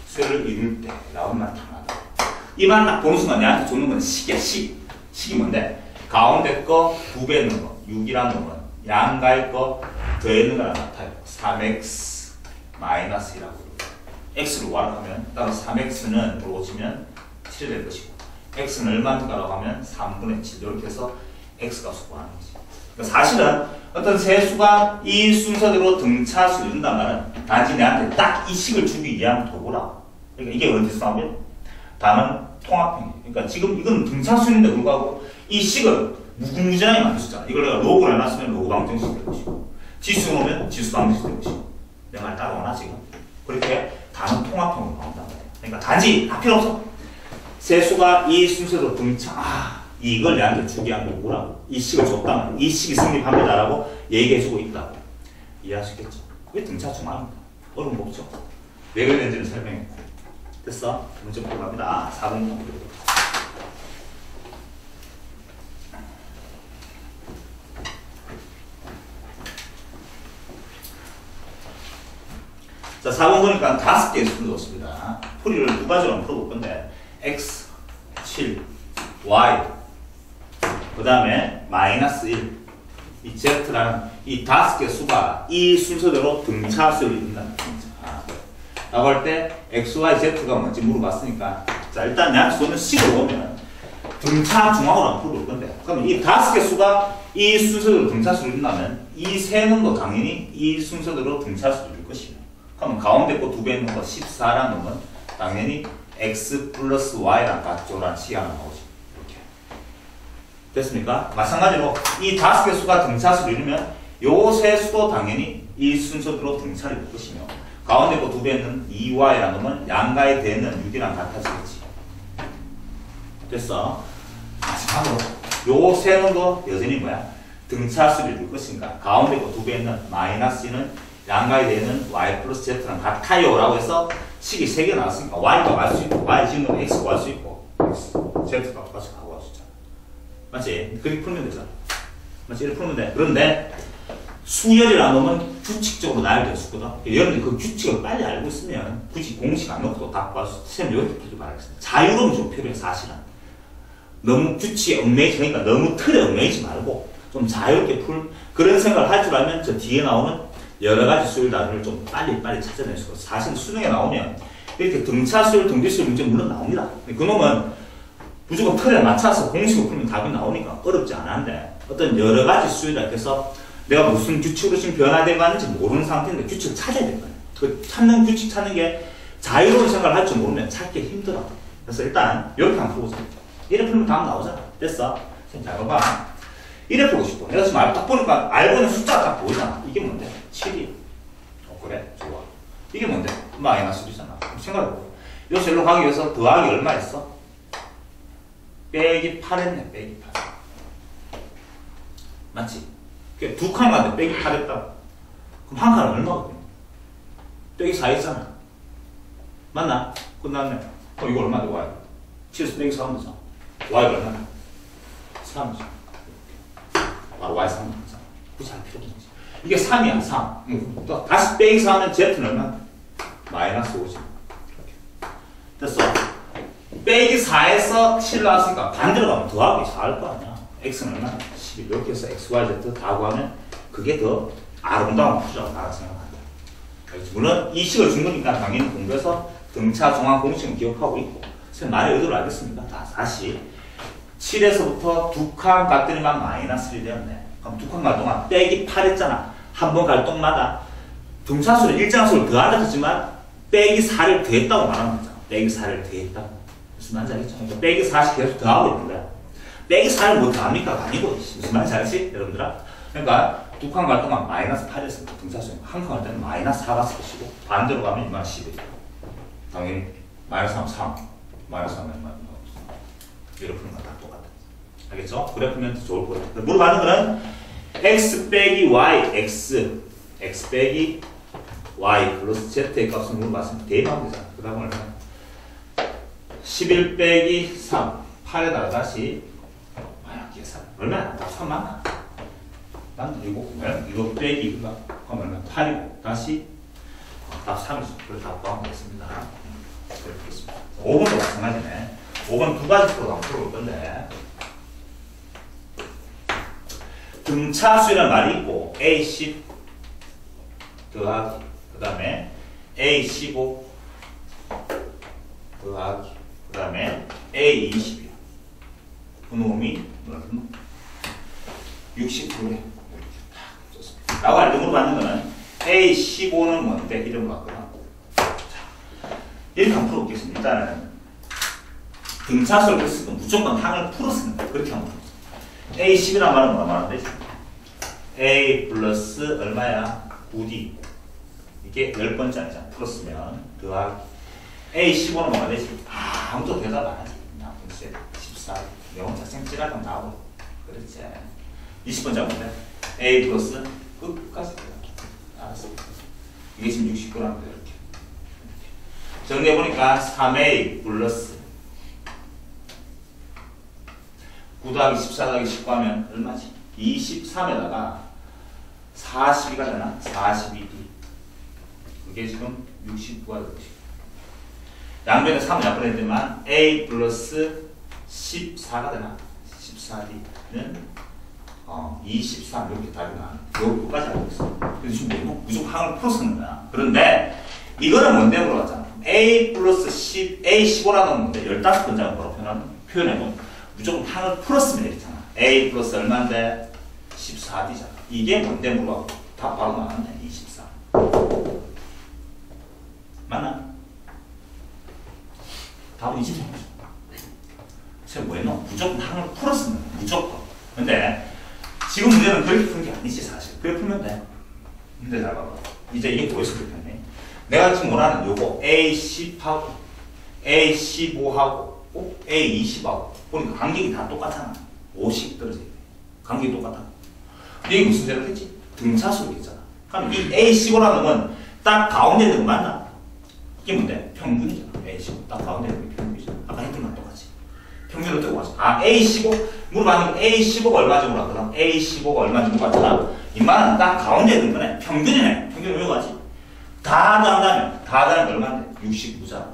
수를 이룰 때 라고 나타나다. 이 말 딱 보는 순간 내한테 주는 건 식이야. 식이 뭔데? 가운데 거 두 배 있는 거 6이라는 건 양가의 거 더있는 거랑 같아요. 3x 마이너스 1라고 x를 완화하면 따로 3x는 으로 치면 7이 될 것이고 x는 얼마인가라고 하면 3분의 7 이렇게 해서 x 값을 구하는 거지. 그러니까 사실은 어떤 세수가 이 순서대로 등차수를 이룬다면 단지 내한테 딱 이 식을 주기 위한 도구라. 그러니까 이게 어디서 나오면 다음은 통합평균. 그러니까 지금 이건 등차수인데 불구하고 이 식을 무궁무진하게 만들 수 있잖아. 이걸 내가 로그를 해놨으면 로그 방정식 될 것이고 지수 놓으면 지수 방정식 될 것이고 내 말 따라오나 지금? 그렇게 다른 통합형으로 나온단 말이야. 그러니까 단지 다 필요 없어. 세수가 이 순서대로 등차 이걸 내한테 주기 위한 도구라고. 이 식을 줬다면 이 식이 성립합니다라고 얘기해주고 있다고 이해할 수 있겠죠. 그게 등차수 말입니다. 어려운 거 없죠. 왜 그랬는지를 설명했고 됐어? 문제 보고 갑니다. 4번 문제 자, 4번 보니까 5개의 수를 줬습니다. 풀이를 두 가지로 풀어볼 건데 x, 7, y 그 다음에 마이너스 1 이 z라는 이 5개 수가 이 순서대로 등차수를 이룬다는 거죠. 라고 할 때 x, y, z가 뭔지 물어봤으니까 자 일단 내한테 쏘는 식으로 보면 등차 중앙으로 한번 풀어볼 건데 그러면 이 5개 수가 이 순서대로 등차수를 이룬다면 이 세 놈도 당연히 이 순서대로 등차수를 이룰 것이며 그러면 가운데 거 두 배 있는 거 14라는 놈은 당연히 x 플러스 y랑 같죠라는 식이 하나 나오죠. 이렇게 됐습니까? 마찬가지로 이 5개 수가 등차수를 이루면 요 세 수도 당연히 이 순서대로 등차를 이룰 것이며 가운데 거 두 배 있는 2y라는 놈은 양가에 되는 6이랑 같아지겠지. 됐어? 마지막으로 요 세 놈도 여전히 뭐야? 등차수를 이룰 것인가 가운데 거 두 배 있는 마이너스 2는 양가에 되는 y 플러스 z랑 같아요 라고 해서 식이 3개 나왔으니까 y가 갈 수 있고 y 지금 x가 갈 수 있고 z가 갈 수 있잖아. 맞지? 그렇게 풀면 되잖아. 맞지? 이렇게 풀면 돼. 그런데 수열이라는 놈은 규칙적으로 나열될 수 있거든. 여러분들 그 규칙을 빨리 알고 있으면 굳이 공식 안 넣고도 다 구할 수 있어. 선생님 이렇게 풀지 말겠습니다. 자유로움이 좀 필요해 사실은. 너무 규칙에 얽매이지 그러니까 너무 틀에 얽매이지 말고 좀 자유롭게 풀 그런 생각을 할 줄 알면 저 뒤에 나오는 여러 가지 수열 단위를 좀 빨리 찾아낼 수가 있어. 사실 수능에 나오면 이렇게 등차수열, 등비수열 문제 물론 나옵니다. 그놈은 무조건 틀에 맞춰서 공식을 풀면 답이 나오니까 어렵지 않은데 어떤 여러 가지 수열이라 해서 내가 무슨 규칙으로 지금 변화되고 하는지 모르는 상태인데 규칙을 찾아야 될 거예요. 그 찾는 규칙 찾는 게 자유로운 생각을 할 줄 모르면 찾기 힘들어. 그래서 일단 이렇게 한번 풀어보자. 이렇게 풀면 답 나오잖아. 됐어? 잘 봐봐. 이래 풀고 싶어. 내가 지금 딱 보니까 알고 있는 숫자가 딱 보이잖아. 이게 뭔데? 7이. 그래? 좋아. 이게 뭔데? 마이너스 1이잖아. 생각해봐. 요 셀로 가기 위해서 더하기 얼마 했어? 빼기 8 했네. 빼기 8. 맞지? 두 칸 가는데 빼기 8 했다. 그럼 한 칸은 얼마거든? 빼기 4 했잖아. 맞나? 끝났네. 그럼 이거 얼마 되고 와요? 7에서 빼기 4하면 되잖아. y가 얼마나? 3이죠. 바로 y 3 되잖아. 굳이 할 필요 없지. 이게 3이야, 3. 또 다시 빼기 4 하면 Z는 얼마? 마이너스 5지. 됐어. 빼기 4에서 7 나왔으니까 반대로 가면 더하기 4할 거 아니야. X는 얼마? 11. 이렇게 해서 X, Y, Z 다 구하면 그게 더 아름다운 풀이라고 나라 생각한다. 물론 이 식을 준 거니까 당연히 공부해서 등차 중앙 공식은 기억하고 있고. 선생님 말의 의도를 알겠습니다. 다시 7에서부터 두 칸 갔더니만 마이너스 1 되었네. 그럼 두 칸 갈 동안 빼기 8 했잖아. 한 번 갈 동마다 등차수를 일정수를 더한다 했지만 빼기 4를 더했다고 말하는 거잖아. 빼기 4를 더했다고. 무슨 말인지 알겠죠? 그러니까 빼기 4씩 계속 더하고 있는 거야. 빼기 4를 뭐 더합니까? 아니고. 무슨 말인지 알지? 여러분들아? 그러니까 두 칸 갈 동안 마이너스 8에서 등차수 한 칸 갈 때는 마이너스 4가 쓰시고 반대로 가면 2만 11. 당연히 마이너스 3, 3. 마이너스 3은 이렇게 푸는 거랑 다 똑같아. 알겠죠? 그래 풀면 더 좋을 거예요. 물어봤는 거는 x 빼기 y, x 빼기 y 플러스 z의 값을 물어봤으면 대입하면 되잖아. 그 다음에 얼마? 11 빼기 3, 8에다가 다시 계산. 얼마야? 답 3 맞나? 난 이거 빼기 이거가 그럼 얼마? 8이고 다시 답 3이죠. 그래서 답 구하면 되겠습니다. 그렇습니다. 5번도 마찬가지네. 5번 두 가지 프로 풀어볼 건데 등차수라는 말이 있고 A10 더하기 그 다음에 A15 더하기 그 다음에 A20이야. 그 놈이 69래. 라고 알고 물어봤는 거는 A15는 뭔데? 이름을 바꾸나? 이렇게 한번 풀어보겠습니다. 일단은 등차수를 쓰면 무조건 항을 풀어 쓰는 거야. 그렇게 하면 A10이란 말은 뭐라 말하는데? A 플러스 얼마야? 9D. 이게 10번째 아니잖아. 풀었으면 더하기 A15는 뭐가 되지? 아무도 대답 안 하지. 그냥 14. 영어 작성 찌라면 나오고. 그렇지. 20번째 뭔데? A 플러스 끝까지 알았어. 이게 지금 69라는 거야. 이렇게. 정리해보니까 3A 플러스 9 더하기 14 더하기 19 하면 얼마지? 23에다가 42가 되나? 42D. 그게 지금 69가 되지. 양변에 3을 약분했지만 A 플러스 14가 되나? 14D는 23 이렇게 답이 나와. 여기까지 알고 있어. 그래서 지금 무조건 항을 풀어쓰는 거야. 그런데 이거는 뭔데 물어봤잖아. A 플러스 10, A15라는 건데 15번째는 뭐라고 표현하면 무조건 항을 풀었으면 되겠잖아. A 플러스 얼마인데? 14D잖아. 이게 뭔데 물어봤고 답 바로 나왔네. 24. 맞나? 답은 23이죠. 그래서 뭐예요? 무조건 항을 풀었으면 돼. 무조건. 근데 지금 문제는 그렇게 푸는 게 아니지 사실. 그렇게 풀면 돼. 근데 잘 봐봐. 이제 이게 뭐였어 그렇게 하네. 내가 지금 원하는 요거 A10하고 A15하고 A20하고 보니까 간격이 다 똑같잖아. 50 떨어져 있네. 간격이 똑같아. 이게 무슨 죄를 했지? 등차수로 했잖아. 그럼 이 A15라는 건 딱 가운데 있는 거 맞나? 이게 뭔데? 평균이잖아. A15 딱 가운데 있는 게 평균이잖아. 아까 했던 거랑 똑같이. 평균을 어떻게 구하지? A15 물어봤는데 A15가 얼마인지 물어봤거든. A15가 얼마인지 물어봤잖아. 이만은 딱 가운데 있는 거네. 평균이네. 평균을 왜 구하지? 다 더한다면 다 더하면 얼마인데? 69잖아.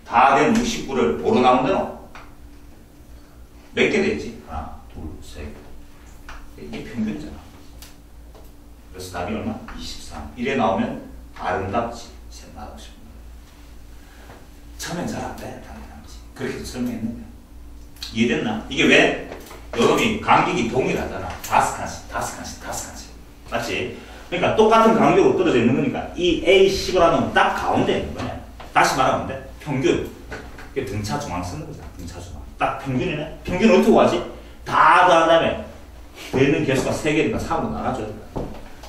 다 된 69를 뭐로 나오면 되노? 몇 개 되지? 하나, 둘, 셋. 이게 평균이잖아. 그래서 답이 얼마? 23. 이래 나오면 아름답지. 생각하고 싶은 거야. 처음엔 잘 안 돼. 당연하지. 그렇게 설명했는데. 이해됐나? 이게 왜? 여러분이 간격이 동일하잖아. 5칸씩. 맞지? 그러니까 똑같은 간격으로 떨어져 있는 거니까 이 A10이라는 건 딱 가운데 있는 거네. 다시 말하면 돼. 평균. 이게 등차 중앙 쓰는 거잖아. 등차 중앙. 딱 평균이네. 평균을 어떻게 구하지? 다 더한 다음에 되는 개수가 3개니까 3으로 나눠줘야 돼.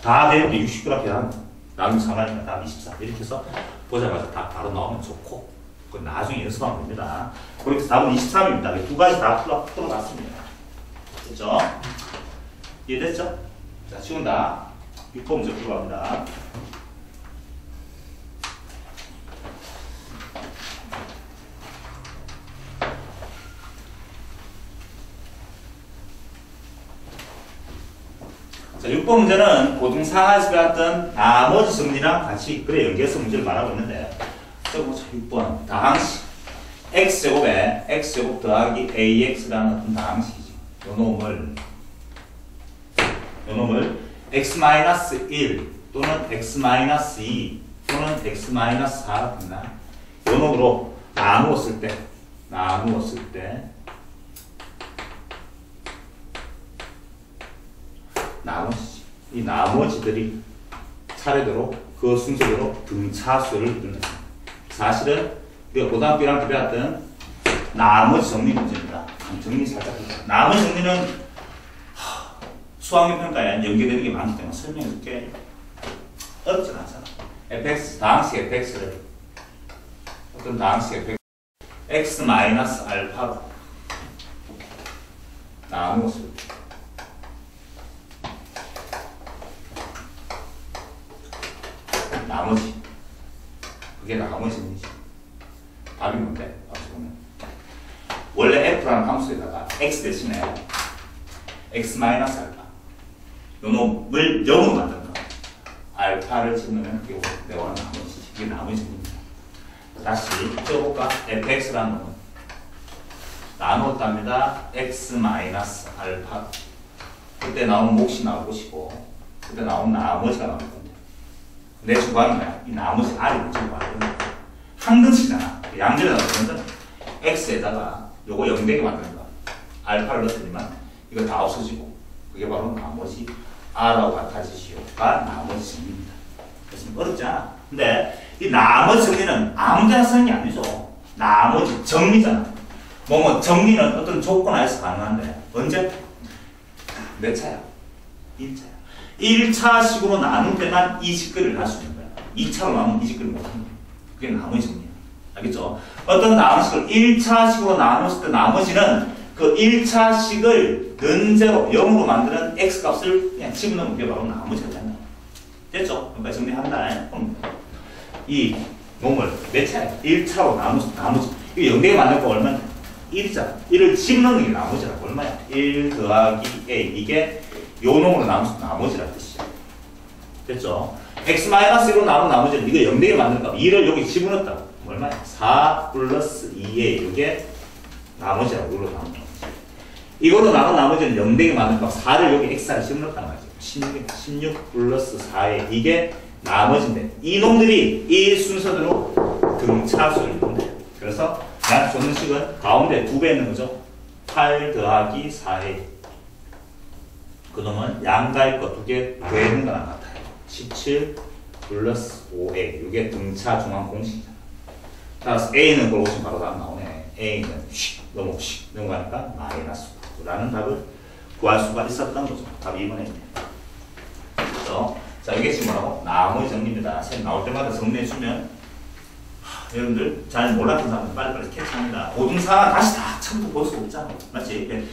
다 되는데 69라 계산 나중에 3하니까 답 24. 이렇게 해서 보자마자 답 바로 나오면 좋고 그건 나중에 연습하면 됩니다. 그렇게 답은 23입니다. 두 가지 다 풀어놨습니다. 됐죠? 이해됐죠? 자, 지운다. 6번 문제 풀어갑니다. 자, 자, 6번 문제는 고등상하에서 배웠던 나머지 정리랑 같이 그래 연계해서 문제를 말하고 있는데, 자, 6번 다항식 x제곱에 x제곱 더하기 ax라는 어떤 다항식이지. 요 놈을 x-1 또는 x-2 또는 x-4가 된다. 요 놈으로 나누었을 때 나머지 이 나머지들이 차례대로 그 순서대로 등차수를 이룬다. 사실은 우리가 고등학교 1학년 때 배웠던 나머지 정리 문제입니다. 정리 살짝 해볼게요. 나머지 정리는 수학력 평가에 연계되는 게 많기 때문에 설명해줄게. 어렵진 않잖아. fx, 다항식 fx를 어떤 다항식 fx x-알파로 나누었을 때 나머지 그게 나머지인지 답이 뭔데? 원래 f라는 함수에다가 x 대신에 x-알파 요 놈을 0으로 만든다. 알파를 집으면 그게 내가 나머지 이게 나머지입니다. 다시 써볼까? fx라는 놈은 나누었답니다. x-알파 그때 나온 몫이 나올 것이고 그때 나온 나머지가 나올 건데 내 주관은 뭐야? 이 나머지 r이 뭔지 말하는 항등식이잖아. 양절에다가 그러면 x에다가 요거 0되게 만드는 거야. 알파를 넣었더니만 이거 다 없어지고 그게 바로 나머지 r하고 같아지시오가 나머지 정리입니다. 그래서 어렵지 않아. 근데 이 나머지 정리는 아무데나 쓰는 게 아니죠. 나머지 정리잖아. 뭐 정리는 어떤 조건 하에서 가능한데 언제? 몇 차야? 1차야. 1차식으로 나눌 때만 이 식글을 할 수 있는 거야. 2차로 나누면 이 식글을 못하는 거야. 그게 나머지 정리야. 알겠죠? 어떤 나머지식을 1차식으로 나눴을 때 나머지는 그 1차식을 는제로 0으로 만드는 x값을 그냥 집어넣으면 그게 바로 나머지가 된다. 됐죠? 그러니까 정리한다. 그럼 이 놈을 몇 차야? 1차로 나머지. 이거 0대에 만들 거 얼마냐? 1이잖아. 1을 집어넣는 게 나머지라고. 얼마야? 1 더하기 a. 이게 요 놈으로 나머지라는 뜻이야. 됐죠? x-1로 나눈 나머지는 이거 0대에 만들 거 2를 여기 집어넣었다고. 얼마야? 4 플러스 2a. 이게 나머지라고. 이걸로 나눈 나머지. 이걸로 나눈 나머지는 0대에 만들 거 4를 여기 x를 집어넣었다는 거지. 16 플러스 4a. 이게 나머지인데 이 놈들이 이 순서대로 등차수를 이룬대. 그래서 약 조는식은 가운데 2배 있는 거죠. 8 더하기 4a. 그 놈은 양가의 거 2개 더있는 거랑 같아요. 17 플러스 5a. 이게 등차 중앙 공식이잖아. 따라서 a는 그걸 보시면 바로 답 나오네. a는 넘어가니까 마이너스 9라는 답을 구할 수가 있었던 거죠. 답이 2번에 있네. 그렇죠? 자, 이게 지금 뭐라고? 나머지 정리입니다. 쌤 나올 때마다 정리해주면 여러분들 잘 몰랐던 사람은 빨리빨리 캐치합니다. 고등상은 다시 다 처음부터 볼 수 없잖아. 맞지?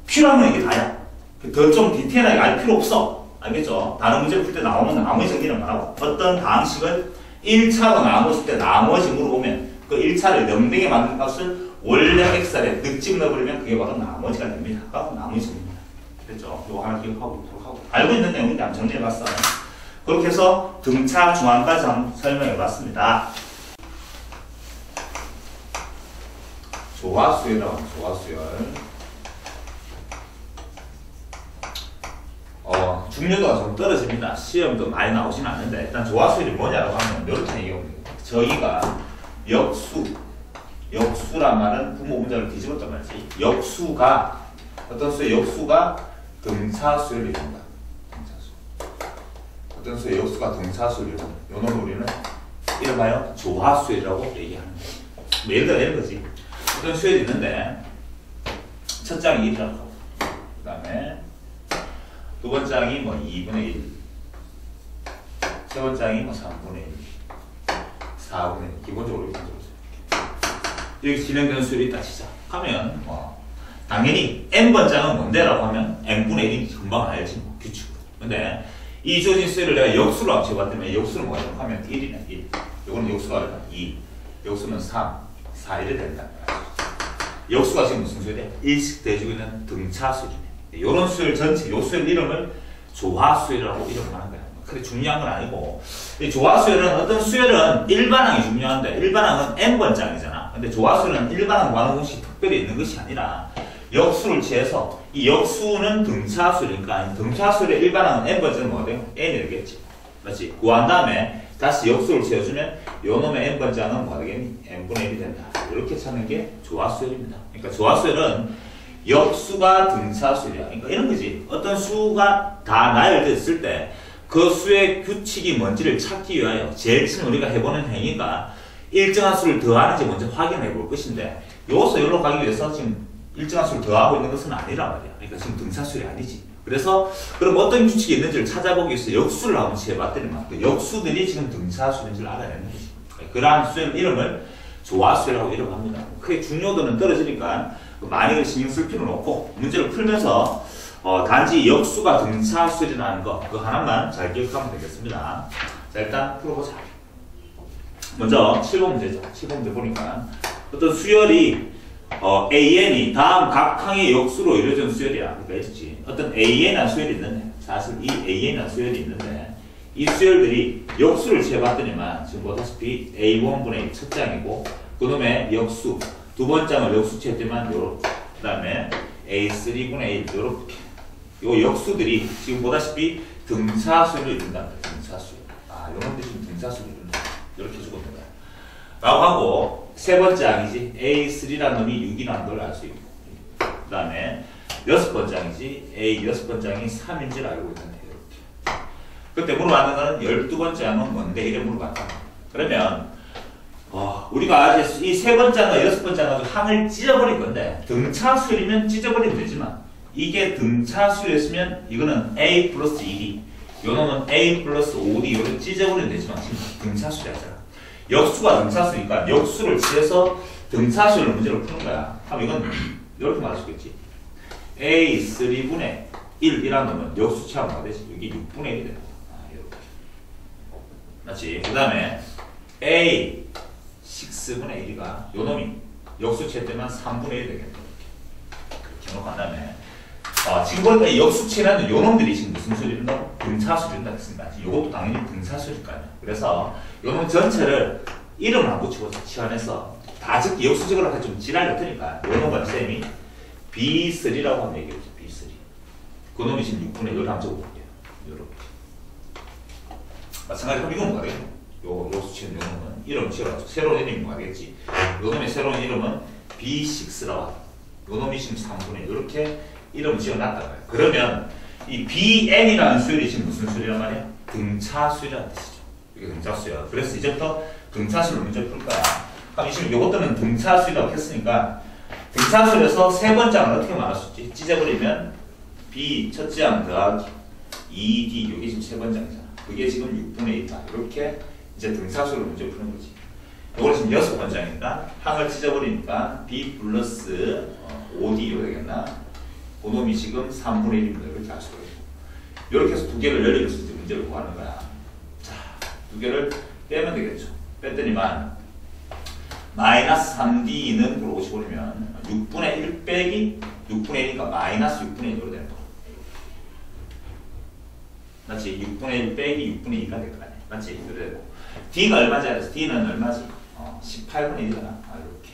필요하면 이게 다야. 더 좀 디테일하게 알 필요 없어. 알겠죠? 다른 문제 풀 때 나오는 나머지 정리는 뭐라고? 어떤 방식을 1차로 나눴을 때 나머지 물어보면 그 1차를 0대에 만든 값을 원래 x에 늑집 넣어버리면 그게 바로 나머지가 됩니다. 그거 나머지 정리입니다. 됐죠? 이거 하나 기억하고 있도록 하고. 알고 있는 내용인데 한번 정리해봤어. 그렇게 해서 등차 중앙까지 한번 설명해봤습니다. 조화수열이라고 조화수열. 중요도가 좀 떨어집니다. 시험도 많이 나오지는 않는데 일단 조화수열이 뭐냐라고 하면 이렇게 얘기하면 돼요. 저희가 역수란 말은 부모 문자를 뒤집었단 말이지. 역수가 어떤 수의 역수가 등차수열을 이룬다. 어떤 수의 역수가 등차수열을 이룬다. 요놈을 우리는 이름하여 조화수열이라고 얘기하는 거예요. 뭐 예를 들어 이런 거지. 어떤 수열이 있는데 첫 장이 1이라고 하고 그 다음에 두 번째 장이 뭐 2분의 1 세 번째 장이 뭐 3분의 1 4분의 1 기본적으로 이렇게 만들어져요. 여기 진행되는 수열이 있다 치자 하면 뭐 당연히 n번장은 뭔데? 라고 하면 n분의 1이 금방 알지 뭐 규칙으로. 근데 이 주어진 수열을 내가 역수로 합쳐봤더니 역수는 뭐가 좀 하면 1이네 1 이거는 역수가 아니라 2 역수는 3 4 1이 된다. 역수가 지금 무슨 수열이야? 일식 대주고 있는 등차수열이네. 이런 수열 전체, 요 수열 이름을 조화수열이라고 이름을 하는 거야. 그래 중요한 건 아니고 이 조화수열은 어떤 수열은 일반항이 중요한데 일반항은 n번장이잖아. 근데 조화수열은 일반항 관원공식이 특별히 있는 것이 아니라 역수를 취해서 이 역수는 등차수열이니까 등차수열의 일반항은 n번장은 뭐가 돼요? n이 되겠지. 맞지? 구한 다음에 다시 역수를 채워주면 요놈의 n번장은 뭐가 되겠니? n분의 1이 된다. 이렇게 찾는 게 조화수열입니다. 그러니까 조화수열은 역수가 등차수열이야. 그러니까 이런 거지. 어떤 수가 다 나열됐을 때 그 수의 규칙이 뭔지를 찾기 위하여 제일 처음 우리가 해보는 행위가 일정한 수를 더하는지 먼저 확인해 볼 것인데 여기서 여기로 가기 위해서 지금 일정한 수를 더하고 있는 것은 아니란 말이야. 그러니까 지금 등차수열이 아니지. 그래서 그럼 어떤 규칙이 있는지를 찾아보기 위해서 역수를 한번 해봤더니만 그 역수들이 지금 등차수인지를 알아내는 거지. 그러한 수의 이름을 조화수열이라고 이름합니다. 크게 중요도는 떨어지니까 많이 신경 쓸 필요는 없고 문제를 풀면서 단지 역수가 등차수열이라는 거 그거 하나만 잘 기억하면 되겠습니다. 자 일단 풀어보자. 먼저 7번 문제죠. 7번 문제 보니까 어떤 수열이 AN이 다음 각 항의 역수로 이루어진 수열이야. 그러니까 있지. 어떤 AN이라는 수열이 있는데 사실 이 AN이라는 수열이 있는데 이 수열들이 역수를 취해봤더니만 지금 보다시피 A1분의 첫 장이고 그놈의 역수 두 번째 장을 역수 취했지만 요렇게 그 다음에 A3분의 1 요렇게 요 역수들이 지금 보다시피 등차수를 이룬다. 등차수. 요놈들이 지금 등차수를 이룬다. 이렇게 주고 있는 거야. 라고 하고 세 번째 항이지 A3라는 놈이 6이라는 걸 알 수 있고 그 다음에 여섯 번째 항이지 A 여섯 번째 항이 3인지를 알고 있는데 이렇게 그때 물어봤는 거는 12번째 항은 뭔데 이래 물어봤다. 그러면 우리가 이제 이 세 번째 항과 여섯 번째 항을 찢어버릴 건데 등차수열이면 찢어버리면 되지만 이게 등차수였으면 이거는 A 플러스 2D 요놈은 A 플러스 5D 요를 찢어버리면 되지만 지금 등차수열이 하잖아. 역수가 등차수니까 역수를 취해서 등차수열 문제를 푸는 거야. 그럼 이건 이렇게 말할 수 있겠지. A 3분의 1이라는 놈은 역수 취하면 뭐가 되지? 여기 6분의 1이 되는 거야. 이렇게. 맞지? 그 다음에 A 6분의 1이가 요놈이 역수 취할 때만 3분의 1이 되겠네. 이렇게 놓고 한 다음에 지금 보니까 역수치라는 요놈들이 지금 무슨 수를 이룬다고? 등차수를 이룬다 했습니다. 이것도 당연히 등차수일 거 아니야. 그래서 요놈 전체를 이름을 안 붙이고 치환해서 다 적기 역수적으로 할 때 좀 지랄렸으니까 요놈은 쌤이 B3라고 한번 얘기했죠. B3. 그놈이 지금 6분의 1을 한번 적어볼게요. 요렇게. 마찬가지로 이건 뭐가 되겠노? 요 수치는 요놈은 이름 지어가지고 새로운 이름이 뭐가 되겠지? 요놈의 새로운 이름은 B6라고 하죠. 요놈이 지금 3분의 1 이렇게 이름을 지어놨다고요. 그러면 이 BN이라는 수열이 지금 무슨 수열이란 말이야? 등차수열이라는 뜻이죠. 이게 등차수열. 그래서 이제부터 등차수열 문제를 풀 거야. 그럼 지금 요것들은 등차수열이라고 했으니까 등차수열에서 세 번째 항을 어떻게 말할 수 있지? 찢어버리면 B 첫째 항 더하기 2D 요게 지금 세 번째 항이잖아. 그게 지금 6분의 1이다. 이렇게 이제 등차수열 문제를 푸는 거지. 요거는 지금 여섯 번째 항이니까 항을 찢어버리니까 B 플러스 5D 요 되겠나? 그놈이 지금 3분의 1입니다. 이렇게 알 수가 있고. 이렇게 해서 두 개를 열리면서 이제 문제를 구하는 거야. 자, 두 개를 빼면 되겠죠. 뺐더니만 마이너스 3D는 물어보시고 그러면 6분의 1 빼기 6분의 1이니까 마이너스 6분의 1으로 되는 거야. 맞지? 6분의 1 빼기 6분의 2가 될 거 아니야. 맞지? 그래 되고. D가 얼마지? 알았어? D는 얼마지? 18분의 1이잖아. 이렇게.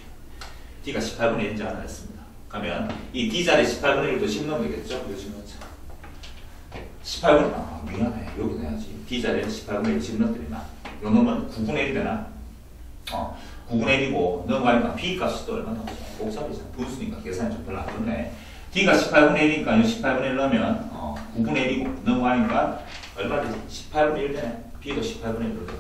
D가 18분의 1인지 하나 했습니다. 그러면 이 D 자리에 18분의 1도 10 넣으면 되겠죠? 이거 10 넣자. 18분의 미안해. 여기 넣어야지. D 자리에 18분의 1 10 넣었더니만 요 놈은 9분의 1 되나? 9분의 1이고 넘어가니까 B 값이 또 얼마 나오죠? 복잡이잖아. 분수니까 계산이 좀 별로 안 좋네. D가 18분의 1이니까 이 18분의 1 넣으면 9분의 1이고 넘어가니까 얼마 되지? 18분의 1 되네. B도 18분의 1로 되네.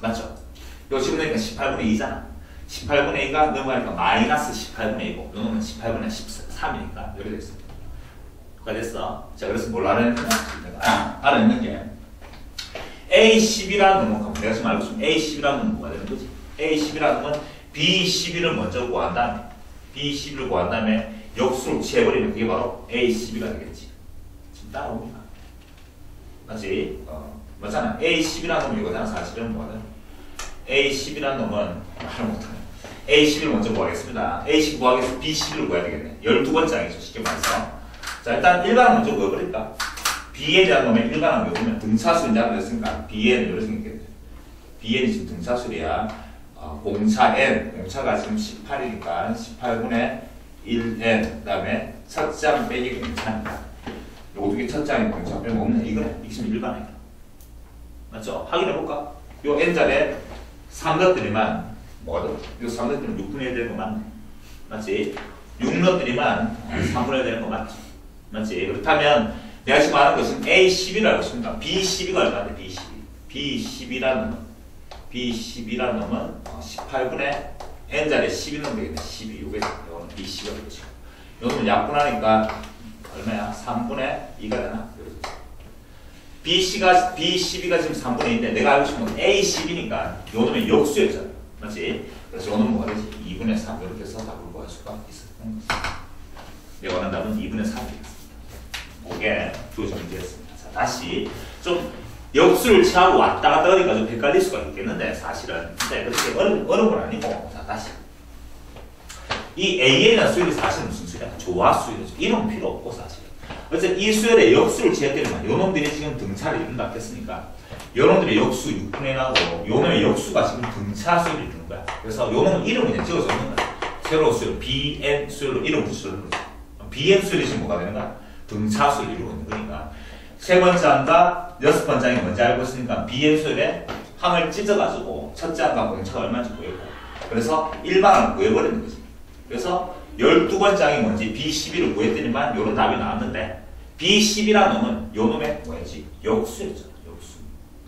맞죠? 이거 지금 넣으니까 18분의 2잖아. 18분의 2가 넘어가니까 마이너스 18분의 2고 요놈은 18분의 13이니까 이렇게 됐어. 그가 됐어. 자, 그래서 뭘 알아냈냐? 알아내는 게 A10이라는 놈은 내가 지금 알고 있으면 A10이라는 놈은 뭐가 되는 거지? A10이라는 건 B11을 먼저 구한 다음에 B11을 구한 다음에 역수를 취해버리면 그게 바로 A12가 되겠지. 지금 따라옵니까? 맞지? 맞잖아. A10이라는 놈이 이거잖아. 사실은 뭐가 되는 A10이라는 놈은 말을 못하네. A11 먼저 구하겠습니다. A10 구하기 위해서 B11을 구해야 되겠네. 12번째이죠. 쉽게 말해서. 자, 일단 일반은 먼저 구해버릴까? B에 대한 놈의 일반은 외우면 등차수인지 그랬으니까 B에는 이렇게 생겼겠네. Bn이 지금 등차수이야. 공차 N, 공차가 지금 18이니까 18분의 1N, 그 다음에 첫 장 빼기 공차니까 요거 두 개 첫 장이 공차 빼면 없네. 이거네. 이게 지금 일반이야. 맞죠? 확인해볼까? 요 N자리에 3 넣었더니만 뭐가 더? 요 3 넣었더니 6분의 1 되는 거 맞네. 맞지? 6 넣었더니만 3분의 1 되는 거 맞지? 맞지? 그렇다면 내가 지금 하는 것은 A12를 알고 있습니다. B12가 얼마인데? B12라는 놈은 18분의 N자리에 12 넣으면 되겠네. 12. 요게 이거는 B12가 되겠죠. 요놈은 약분하니까 얼마야? 3분의 2가 되나? B12가 지금 3분의 2인데 내가 알고 싶은 건 A12니까 요놈의 역수였잖아. 맞지? 그래서 요놈은 뭐가 되지? 2분의 3 이렇게 해서 답을 구할 수가 있었던 거지. 내가 원하는 답은 2분의 3이겠습니다. 그게 주어진 문제였습니다. 자, 다시 좀 역수를 취하고 왔다 갔다 하니까 좀 헷갈릴 수가 있겠는데 사실은 근데 그렇게 어려운 건 아니고. 자, 다시 이 A라는 수열이 사실은 무슨 수열이야? 조화수열이죠. 이름은 필요 없고 사실. 어쨌든 이 수열의 역수를 취했더니만 요놈들이 지금 등차를 이룬다 했으니까 요놈들의 역수 6분의 1하고 요놈의 역수가 지금 등차 수열을 이루는 거야. 그래서 요놈은 이름을 그냥 찍어서 넣는 거야. 새로운 수열 BN 수열로 이름 붙여서 넣는 거야. BN 수열이 지금 뭐가 되는 거야? 등차 수열을 이루고 있는 거니까 세 번째 항과 여섯 번째 항이 뭔지 알고 있으니까 BN 수열에 항을 찢어가지고 첫째 항과 공차가 얼마인지 구했고 그래서 일반항을 구해버리는 거지. 그래서 12번째 항이 뭔지 B12를 구했더니만 요런 답이 나왔는데 B12라는 놈은 요 놈의 뭐였지? 역수였잖아. 역수.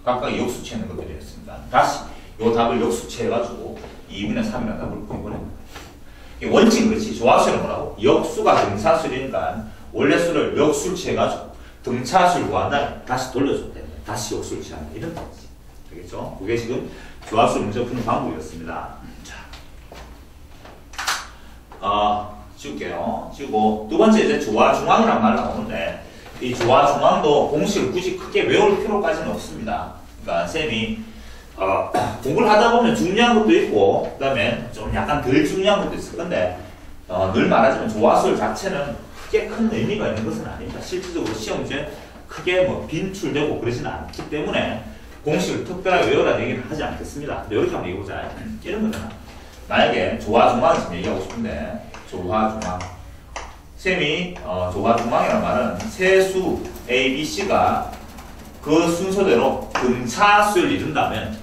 각각 역수 취하는 것들이었습니다. 다시 요 답을 역수 취해가지고 2분의 3이라는 답을 구해버리는 거야. 원칙은 그렇지. 조합수는 뭐라고? 역수가 등차수니까 원래 수를 역수를 취해가지고 등차수를 구한다면 다시 돌려줘야 돼. 다시 역수를 취한다. 이런 뜻이지. 되겠죠? 그게 지금 조합수 문제 푸는 방법이었습니다. 지울게요. 지우고 두 번째 이제 조화중앙이란 말을 나오는데 이 조화중앙도 공식을 굳이 크게 외울 필요까지는 없습니다. 그러니까 쌤이 공부를 하다 보면 중요한 것도 있고 그 다음에 좀 약간 덜 중요한 것도 있을 건데 늘 말하자면 조화수열 자체는 크게 큰 의미가 있는 것은 아닙니다. 실질적으로 시험지에 크게 뭐 빈출되고 그러지는 않기 때문에 공식을 특별하게 외우라는 얘기는 하지 않겠습니다. 근데 이렇게 한번 얘기해보자. 이런 거잖아. 만약에 조화중앙을 지금 얘기하고 싶은데 조화중앙 쌤이 조화중앙이라는 말은 세수 A, B, C가 그 순서대로 등차수를 이룬다면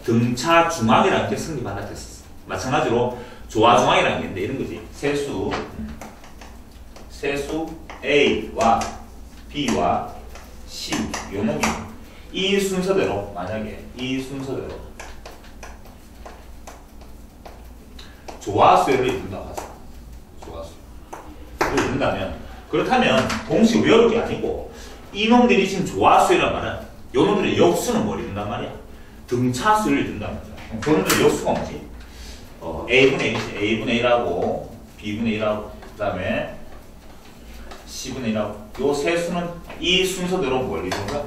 등차중앙이라는 게 성립한다 했었어. 마찬가지로 조화중앙이라는 게 있는데 이런 거지. 세수 A와 B와 C 요 놈이 이 순서대로 만약에 이 순서대로 조화수열을 이룬다고 하죠. 조화수열을 이룬다면 그렇다면 공식 외울 게 아니고 이놈들이 지금 조화수열이란 말은 요놈들의 역수는 뭘 이룬단 말이야? 등차수열을 이룬단 말이야. 그놈들의 역수가 뭐지? A분의 1이지. A분의 1하고 B분의 1하고 그 다음에 C분의 1하고 요 세 수는 이 순서대로 뭘 이룬가?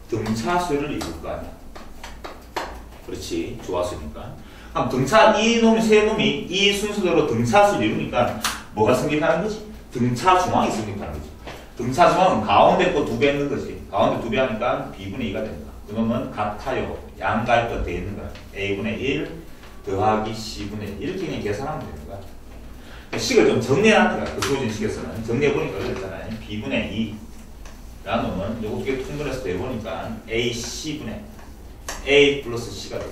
등차수열을 이룰 거 아니야. 그렇지. 조화수니까. 그럼 이 놈이 세 놈이 이 순서대로 등차수를 이루니까 뭐가 성립하는 거지? 등차중앙이 성립하는 거지. 등차중앙은 가운데 거 두 배 있는 거지. 가운데 두 배 하니까 B분의 2가 된다. 그러면 같아요. 양가할 거 돼 있는 거야. A분의 1 더하기 C분의 1 이렇게 그냥 계산하면 되는 거야. 식을 좀 정리하는 거야. 그 주어진 식에서는. 정리해보니까 그랬잖아요. B분의 2 라는 놈은 요거 두 개 통분해서 내보니까 AC분의 A 플러스 C가 되고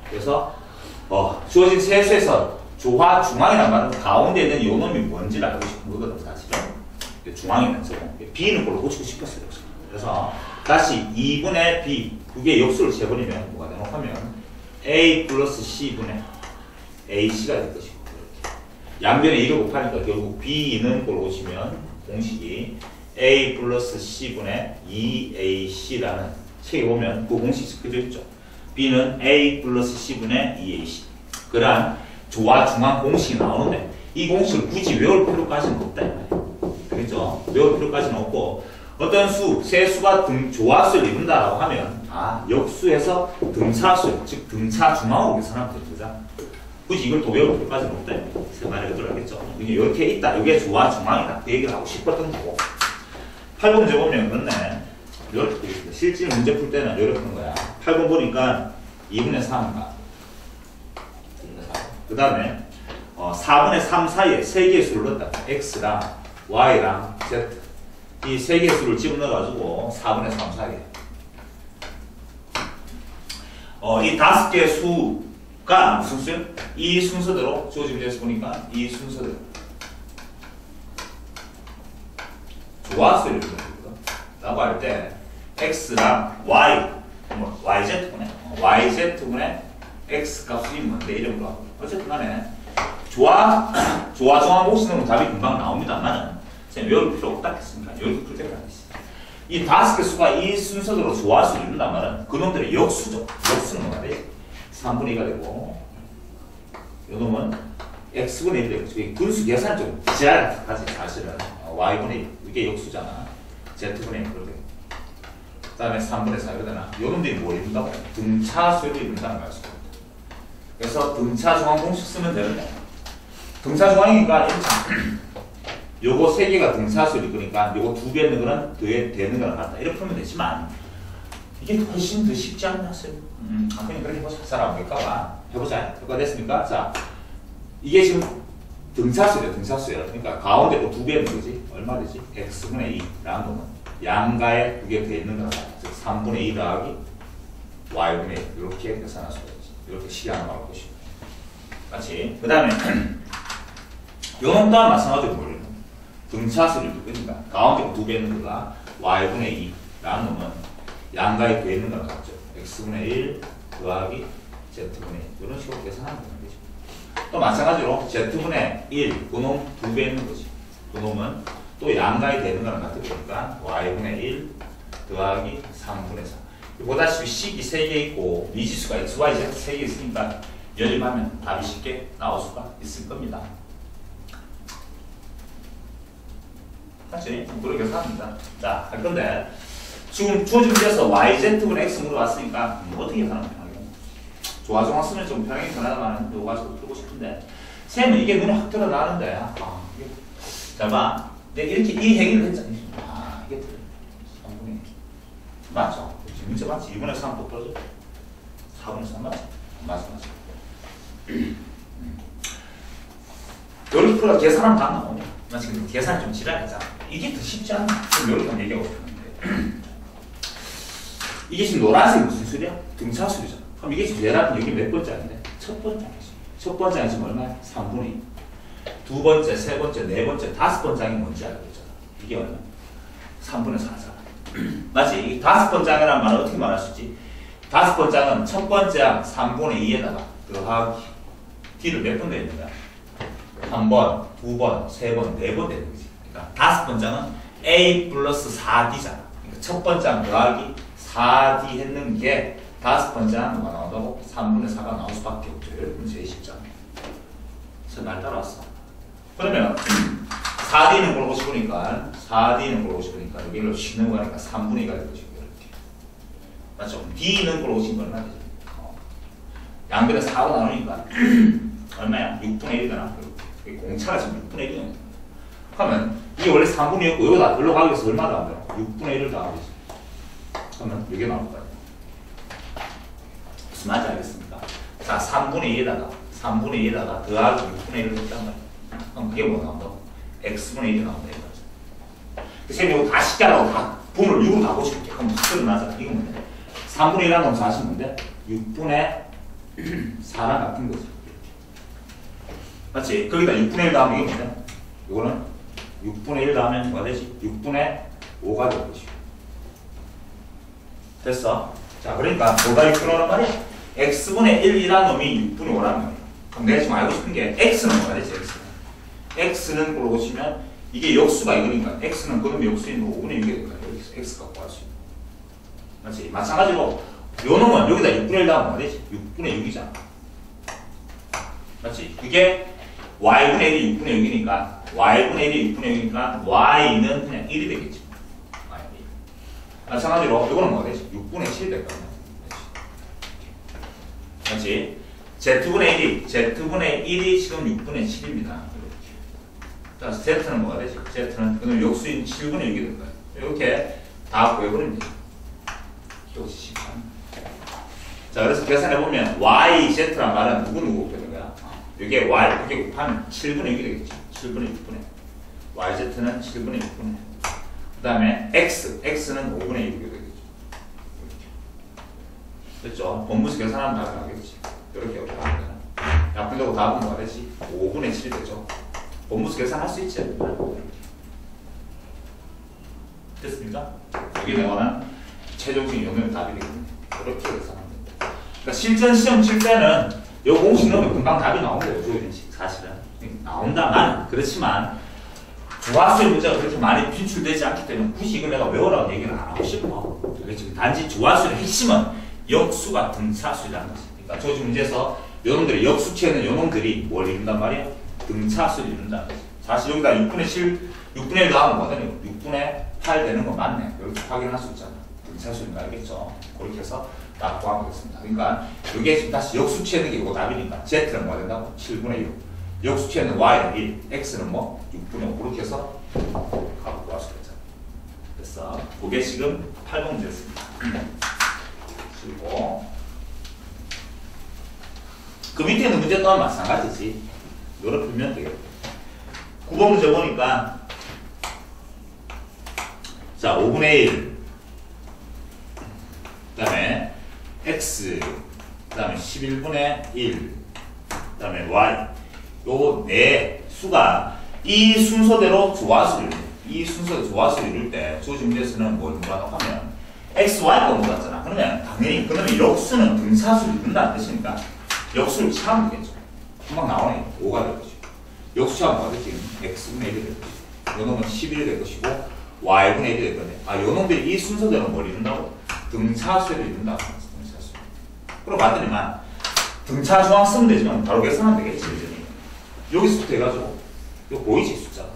그래서 주어진 세수에서 조화중앙이라는 말은 가운데 있는 요 놈이 뭔지를 알고 싶은 거거든 사실은. 중앙이면 쓰고 B는 걸로 고치고 싶었어요. 그래서 다시 2분의 B 두 개의 역수를 재버리면 뭐가 되나 하면 A 플러스 C분의 AC가 될 것이고 양변에 2를 곱하니까 결국 B는 걸로 고치면 공식이 A 플러스 C분의 2AC라는 책에 보면 그 공식이 적혀져 있죠. B는 A 플러스 C분의 2AC. 그러한 조화중앙 공식이 나오는데 이 공식을 굳이 외울 필요까지는 없다. 그렇죠? 외울 필요까지는 없고 어떤 수, 세 수가 조화수를 이룬다라고 하면 역수에서 등차수, 즉 등차중앙으로 계산하면 되는 거죠. 굳이 이걸 또 외울 필요까지는 없대. 세 마리가 들어가겠죠. 이게 이렇게 있다. 이게 조화 중앙이다. 그 얘기를 하고 싶었던 거고. 8번 문제 보면 그렇네. 이렇게 실제 문제 풀 때는 이렇게 푸는 거야. 8번 보니까 2분의 3인가. 그 다음에 4분의 3 사이에 3개의 수를 넣었다. x랑 y랑 z. 이 3개의 수를 집어넣어가지고 4분의 3 사이에. 이 5개의 수가 무슨 수요? 이 순서대로 주어진 문제에서 보니까 이 순서대로. 조화수를 라고 할 때 x랑 y, yz분의 yz분의 x 값이 뭔데 이름으로 하고 어쨌든 간에 조화정한 몫이는 답이 금방 나옵니다만 선생님 외울 필요 없다 했습니까? 이렇게 풀 때가 아니지. 이 5개 수가 이 순서대로 조화수를 이룬단 말은 그놈들의 역수죠. 역수는 뭐가 돼? 3분의 2가 되고 이놈은 x분의 1이 되고 분수 계산이 좀 부재하지 사실은 y분의 1 이게 역수잖아. z분의 1 그렇게 그 다음에 3분의 4 이러잖아. 요놈들이 뭘 이룬다고? 등차수를 이룬다는 걸 수가 있다. 그래서 등차중앙 공식 쓰면 되는데 등차중앙이니까 요거 3개가 등차수를 이루니까 요거 2배 있는 거는 되는 거랑 같다. 이렇게 풀면 되지만 이게 훨씬 더 쉽지 않나 쌤? 그냥 그렇게 해보자. 사람 볼까봐 해보자. 효과 됐습니까? 자, 이게 지금 등차수예요. 등차수예요. 그러니까 가운데 또 2배 있는 거지. 얼마 되지? x분의 2라는 거는 양가에 2개 돼 있는 거다. 즉 3분의 2 더하기 y분의 1 이렇게 계산할 수가 있지. 이렇게 시간을 나올 것이고. 맞지? 그 다음에 요놈 또한 마찬가지로 뭐예요? 등차수를 그러니까 가운데 2배 있는 거가 y분의 2라는 놈은 양가에 돼 있는 거랑 같죠. x분의 1 더하기 z분의 1 이런 식으로 계산하면 되는 거죠. 또 마찬가지로 z분의 1 그놈 2배 있는 거지. 그놈은 또 양가에 되는 거랑 같을 거니까 y분의 1 더하기 3분의 4. 보다시피 식이 3개 있고 미지수가 x, y, z 3개 있으니까 연립하면 답이 쉽게 나올 수가 있을 겁니다. 맞지? 그렇게 계산합니다. 자, 할 건데 지금 주어진 문제에서 yz분의 x 물어봤으니까 어떻게 계산하면 편하게? 조화정화 쓰면 좀 편하게 변하다만 요거 가지고 풀고 싶은데 쌤은 이게 눈에 확 드러나는데 이게 잘 봐. 내가 이렇게 이 행위를 했잖아. 이게 틀려. 3분의 1 맞죠? 문제 맞지? 2분의 3 또 떨어져. 4분의 3 맞지? 맞아. 이렇게 풀어가 계산하면 다 나오네. 맞지? 근데 계산이 좀 지랄하잖아. 이게 더 쉽지 않나? 그럼 이렇게 한번 얘기하고 싶은데 이게 지금 노란색이 무슨 수냐? 등차수잖아. 그럼 이게 지금 얘랑 여기 몇 번째인데? 첫 번째이지. 첫 번째는 지금 얼마야? 3분의 2. 두 번째, 세 번째, 네 번째, 다섯 번째이 뭔지 알고 있잖아. 이게 얼마? 3분의 4잖아. 맞지? 이 다섯 번째라는 말은 어떻게 말할 수 있지? 다섯 번째는 첫 번째 3분의 2에다가 더하기 d를 몇 번 되는 거야? 한 번, 두 번, 세 번, 네 번 되는 거지. 그러니까 다섯 번째는 a 플러스 4d잖아. 그러니까 첫 번째는 더하기 4d 했는 게 다섯 번째는 뭐가 나온다고? 3분의 4가 나올 수밖에 없죠. 여러분 제일 쉽잖아. 그래서 날 따라왔어. 그러면 4D는 고르고 싶으니까 4D는 고르고 싶으니까 여기를 쉬는 거니까 3분의 2가 될 것이고 이렇게 맞죠? D는 고르고 싶은 건 얼마 되죠? 양변에 4로 나누니까 얼마야? 6분의 1이 나와. 공차가 지금 6분의 1이야. 그러면 이게 원래 3분의 1이었고 여기다 별로 가기 위해서 얼마 나온대요? 6분의 1을 더하고 있어. 그러면 이게 나올 거예요. 무슨 말인지 알겠습니까? 자, 3분의 2에다가 더하기 6분의 1을 했단 말이야. 그럼 그게 뭐 나온다고? x분의 1이 나온다 이거지. 선생님 이거 다 쉽게 하라고 다 분을 6으로 다 고칠게. 그럼 수를 나잖아. 이거 뭔데? 3분의 1 하면 40 뭔데? 6분의 4랑 같은 거지. 맞지? 거기다 6분의 1 나오면 이게 뭔데? 이거는 6분의 1 나오면 뭐가 되지? 6분의 5가 될 것이고. 됐어? 자, 그러니까 뭐가 6분의 5란 말이야? x분의 1이라는 놈이 6분의 5라는 말이야. 그럼 내가 지금 알고 싶은 게 x는 뭐가 되지? x는 그러고 보시면 이게 역수가 이거니까 x는 그놈의 역수인 거 5분의 6이 될 거야. 여기서 x 갖고 할 수 있는. 맞지? 마찬가지로 요 놈은 여기다 6분의 1 나오면 뭐가 되지? 6분의 6이잖아. 맞지? 그게 y분의 1이 6분의 6이니까 y분의 1이 6분의 6이니까 y는 그냥 1이 되겠지. 마찬가지로 이거는 뭐가 되지? 6분의 7이 될 거야. 맞지? Z분의 1이 Z분의 1이 지금 6분의 7입니다. 자, Z는 뭐가 되지? Z는 그럼 역수인 7분의 6이 될 거예요. 이렇게 다 구해버리면 되죠. 이것이 13. 자, 그래서 계산해보면 y, z란 말은 누구 되는 거야? 이게 y, 이렇게 곱하면 7분의 6이 되겠죠. 7분의 6분의. y, z는 7분의 6분의. 그 다음에 x, x는 5분의 1이 되겠죠. 됐죠? 본문에서 계산하면 답이 나겠지. 이렇게 하면 약분되고 답은 뭐가 되지? 5분의 7이 되죠. 본문에서 계산할 수 있지. 됐습니까? 여기 나오는 최종적인 용의 답이 되겠네. 이렇게 계산하면 됩니다. 그러니까 실전 시험 칠 때는 이 공식 넣으면 금방 답이 나오고요. 조효진식 사실은 나온다만 그렇지만 주화수의 문제가 그렇게 많이 빈출되지 않기 때문에 굳이 이걸 내가 외우라고 얘기를 안 하고 싶어. 지금 단지 주화수의 핵심은 역수가 등차수라는 거지. 그러니까 조효진 문제에서 요놈들이 역수치에는 요놈들이 뭘 이룬단 말이야? 등차수를 이룬다는 거지. 사실 여기다 6분의 7, 6분의 1 더하면 뭐더니 6분의 8 되는 거 맞네. 이렇게 확인할 수 있잖아. 등차수인 알겠죠? 그렇게 해서 딱 구하겠습니다. 그러니까 이게 지금 다시 역수치에는 게 이거 답이니까 Z는 뭐가 된다고? 7분의 6. 역수치에는 Y는 1, X는 뭐? 6분의 5. 그렇게 해서 값을 구할 수 있잖아. 그래서 그게 지금 8번 문제였습니다. 그리고 그 밑에 있는 문제 또한 마찬가지지. 이거를 풀면 되겠다. 9번 문제 보니까 자 5분의 1 그 다음에 x 그 다음에 11분의 1 그 다음에 y 요 네 수가 이 순서대로 조화수를 이 순서대로 조화수를 이룰 때 주어진 문제에서는 뭘 물어놓고 하면 x, y가 물어봤잖아. 그러면 당연히 그러면 역수는 등차수를 이룬다는 뜻이니까 역수를 취하면 되겠죠. 금방 나오네. 5가 될 것이고 역수 취하면 뭐가 되지? x분의 1이 될 것이고 요놈은 11이 될 것이고 y분의 1이 될 건데 아 요놈들이 이 순서대로 뭘 이룬다고? 등차수를 이룬다고 등차수. 그럼 봤더니만 등차 조항 쓰면 되지만 바로 계산하면 되겠지. 여기서부터 해가지고 이거 보이지 숫자가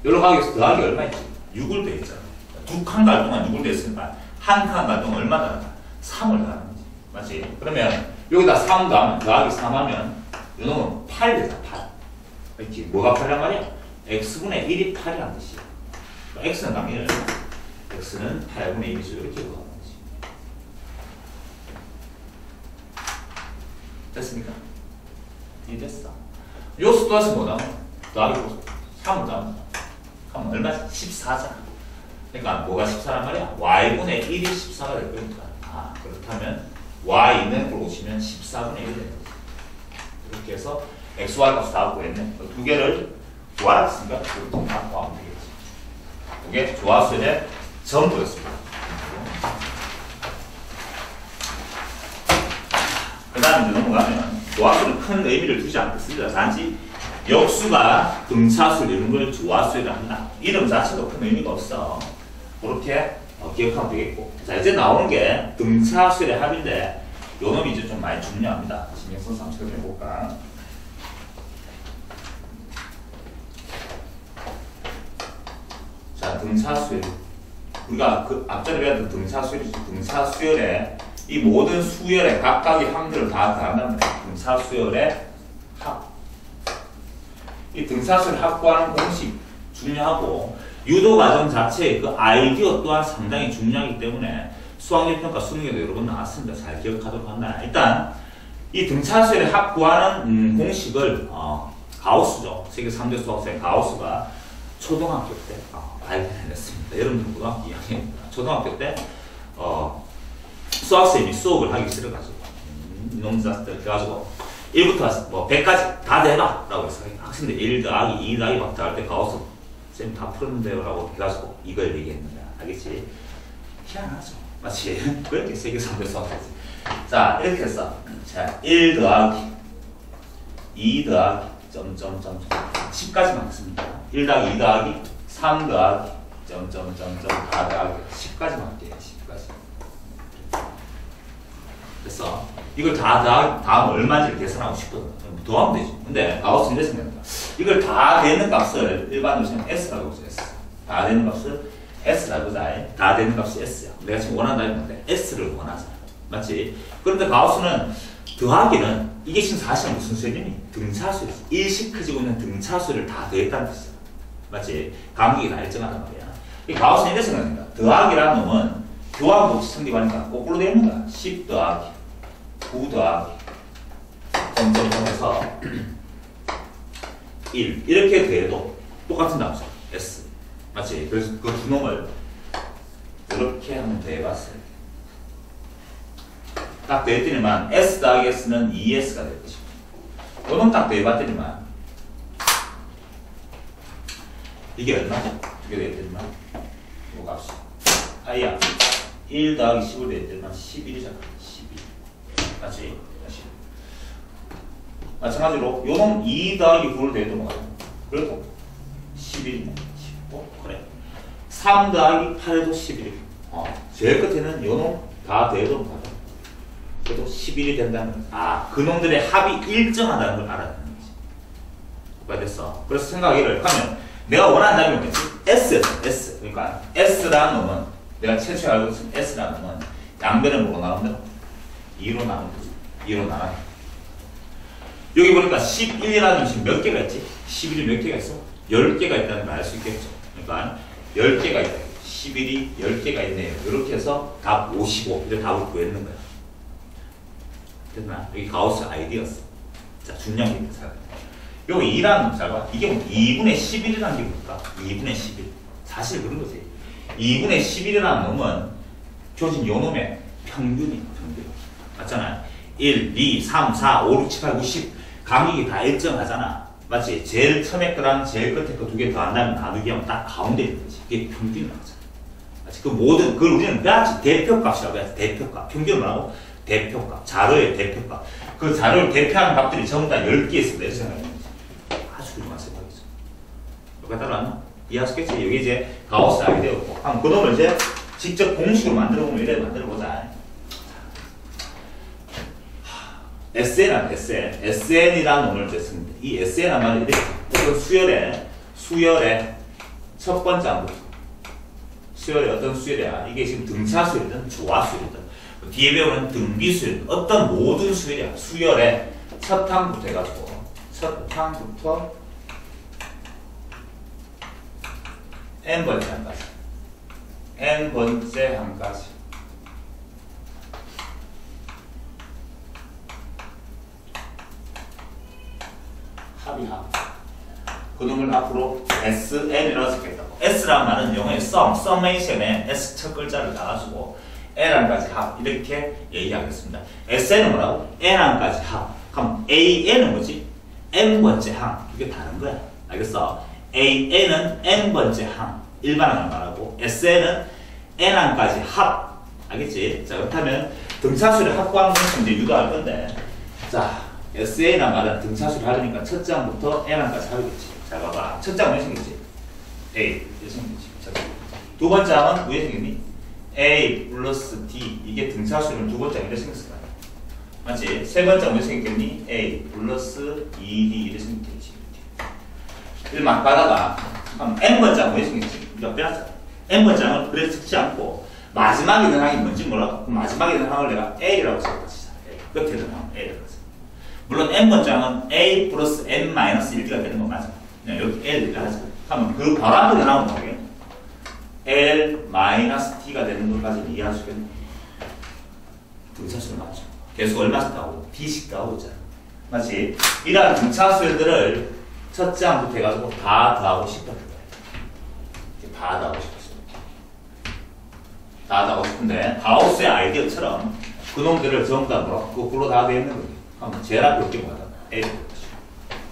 여기로 가기 위해서 더하기 얼마 있지? 6을 더했잖아. 두 칸 갈 동안 6을 더했으니까 한 칸 갈 동안 얼마 더하나? 3을 더하는 거지. 맞지? 그러면 여기다 3 더하면 더하기 3 하면 이놈은 8 되잖아. 8. 그렇지? 뭐가 8이란 말이야? x분의 1이 8이란 뜻이야. x는 당연히 얼마? x는 8분의 1이죠. 이렇게 더하는 거지. 됐습니까? 이해됐어? 요수 또다시 뭐다? 더하기 3을 더하면 그럼 얼마지? 14잖아. 그러니까 뭐가 14란 말이야? y분의 1이 14가 될 거니까. 아, 그렇다면 y는 그걸 오시면 14분의 1이 되는 거지. 이렇게 해서 x, y 값 다 구했네. 두 개를 구하랬으니까 그것도 다 구하면 되겠지. 그게 조화수의 전부였습니다. 그 다음에 넘어가면 조화수는 큰 의미를 두지 않겠습니다. 단지 역수가 등차수를 이루는 걸 조화수를 한다. 이름 자체도 큰 의미가 없어. 그렇게 기억하면 되겠고. 자, 이제 나오는 게 등차수의 합인데 요 놈이 이제 좀 많이 중요합니다. 신경 써서 한번 찾아볼까. 자, 등차수열. 우리가 그 앞전에 배웠던 등차수열이지. 등차수열에 이 모든 수열의 각각의 항들을 다 더하면 등차수열의 합. 이 등차수열 합구하는 공식 중요하고 유도 과정 자체의 그 아이디어 또한 상당히 중요하기 때문에 수학력 평가 수능에도 여러 번 나왔습니다. 잘 기억하도록 합니다. 일단 이 등차수열의 합구하는 공식을 가우스죠. 세계 3대 수학자인 가우스가 초등학교 때 발견해냈습니다. 여러분들 고등학교 2학년입니다. 초등학교 때 수학생이 수업을 하기 싫어가지고 이놈자들 그래가지고 1부터 뭐 100까지 다 내봐 라고 해서 학생들 1 더하기 2 더하기 막 다 할 때 가우스 쌤 다 풀었는데요 라고 해가지고 이걸 얘기했는데 알겠지? 희한하죠. 맞지? 그렇게 세계 3대 수학자지. 자 이렇게 해서 자 1 더하기 2 더하기 점점점 10까지만 했습니다. 1 더하기 2 더하기 3 더하기 점점점점 4 더하기 10까지만 할게요. 10까지. 그래서 이걸 다 다음 얼마인지 계산하고 싶거든. 더하면 되지. 근데 가우스는 이렇게 생각합니다. 이걸 다 되는 값을 일반으로 생각 S라고 보죠. S. 다 되는 값을 S라고 보자. 다 되는 값이 S야. 내가 지금 원한다는 건데 S를 원하잖아. 맞지? 그런데 가우스는 더하기는 이게 지금 사실은 무슨 수열이니? 등차수였어. 일씩 커지고 있는 등차수를 다 더했다는 뜻이야. 맞지? 간극이 다 일정하단 말이야. 이 가우스는 이렇게 생각합니다. 더하기라는 놈은 교환 법칙 성립하니까 거꾸로 되어 있는 거야. 10 더하기 9 더하기 점점점해서 1 이렇게 더해도 똑같은 답수 S. 맞지? 그래서 그 두 놈을 이렇게 한번 더해봤어요. 딱 더했더니만 S 더하기 S는 2S가 될 것이고 요놈 딱 더해봤더니만 이게 얼마죠? 이게 더했더니만 요 값이 아이야 1 더하기 10을 더했더니만 11이잖아. 11 맞지? 마찬가지로 요놈 2 더하기 9를 더해도 뭐가 그래도 11이네. 15 그래. 3 더하기 8에도 11이 제일 끝에는 요놈 다 더해도 뭐가 그래도 11이 된다는 거야. 그 놈들의 합이 일정하다는 걸 알아야 되는 거지. 뭐가 됐어? 그래서 생각하기를 하면 내가 원하는 답이 뭐겠지? S였어. S. 그러니까 S라는 놈은 내가 최초에 알고 있는 S라는 놈은 양변을 뭐로 나눈다? 2로 나눈 거지. 2로 나눠. 여기 보니까 11이라는 놈이 몇 개가 있지? 11이 몇 개가 있어? 10개가 있다는 걸 알 수 있겠죠. 그러니까 10개가 있다. 11이 10개가 있네요. 이렇게 해서 답 55. 이제 답을 구했는 거야. 됐나? 여기 가우스 아이디였어. 자, 중량기입니다. 여기 2라는 놈 잘 봐. 이게 뭐 2분의 11이라는 게 뭘까? 2분의 11. 사실 그런 거지. 2분의 11이라는 놈은 교진 요 놈의 평균이야. 평균. 맞잖아. 1, 2, 3, 4, 5, 6, 7, 8, 9, 10. 간격이 다 일정하잖아. 맞지? 제일 처음에 거랑 제일 끝에 거 두 개 더한다면 나누기 하면 딱 가운데 있는 거지. 그게 평균이 나오잖아. 맞지? 그 모든, 그걸 우리는 같이 대표값이라고 해야지. 대표값. 평균은 뭐라고? 대표값. 자료의 대표값. 그 자료를 대표하는 값들이 전부 다 10개 있습니다. 이렇게 생각하면 되지. 아주 훌륭한 생각이죠. 여기가 따라왔나? 이해하셨겠지? 여기 이제 가우스 아이디어고. 그럼 그 놈을 이제 직접 공식으로 만들어 보면 이래 만들어 보자. SN이란 SN. SN이라는 놈을 이제 씁니다. 이 SN이란 말은 이렇게 수열의 첫 번째 항부터. 수열의 어떤 수열이야? 이게 지금 등차수열이든 조화수열이든 뒤에 배우는 등비수열, 어떤 모든 수열이야. 수열의 첫 항부터 해가지고 첫 항부터 n번째 항까지 n번째 항까지 합의합. 그놈을 앞으로 SN이라고 쓰겠다고. S라는 말은 영어의 summation에 S 첫 글자를 따가지고 N항까지 합 이렇게 얘기하겠습니다. SN은 뭐라고? N항까지 합. 그럼 AN은 뭐지? N번째 항. 이게 다른 거야. 알겠어? AN은 N번째 항. 일반항을 말하고 SN은 N항까지 합. 알겠지? 자, 그렇다면 등차수를 확보하는 것을 이제 유도할 건데 자, SN이란 말은 등차수를 하려니까 첫 장부터 N항까지 합이겠지. 자, 봐봐. 첫 장은 왜 생겼지? A. 이렇게 생겼지. 두 번째 항은 왜 생겼니? A 플러스 D. 이게 등차수는 두 번째 이렇게 생겼을 거야. 맞지? 세 번째 왜 생겼니? A 플러스 2D 이렇게 생겼지. 이렇게 막 가다가 N번째 왜 생겼지? 우리가 빼놨잖아. N번째 항은 그래 적지 않고 마지막에 있는 항이 뭔지 몰라? 마지막에 있는 항을 내가 A라고 적었다. 끝에 있는 항 A라고 했어. 물론 N번째 항은 A 플러스 N 마이너스 1D가 되는 건 맞아. 그냥 여기 L 이렇게 하자. 하면 그 바로 앞에 나오는 거게 L 마이너스 T가 되는 것까지 이해할 수 있겠네. 등차수를 맞죠. 계속 얼마씩 나오고 D씩 나오고 있잖아. 맞지? 이러한 등차수들을 첫 장부터 해가지고 다 더하고 싶었던 거야. 다 더하고 싶었어. 다 더하고 싶은데 가우스의 아이디어처럼 그놈들을 전부 다 뭐라고? 거꾸로 다 되어 있는 거지. 그럼 제일 앞에 올게 뭐다? L 될 것이고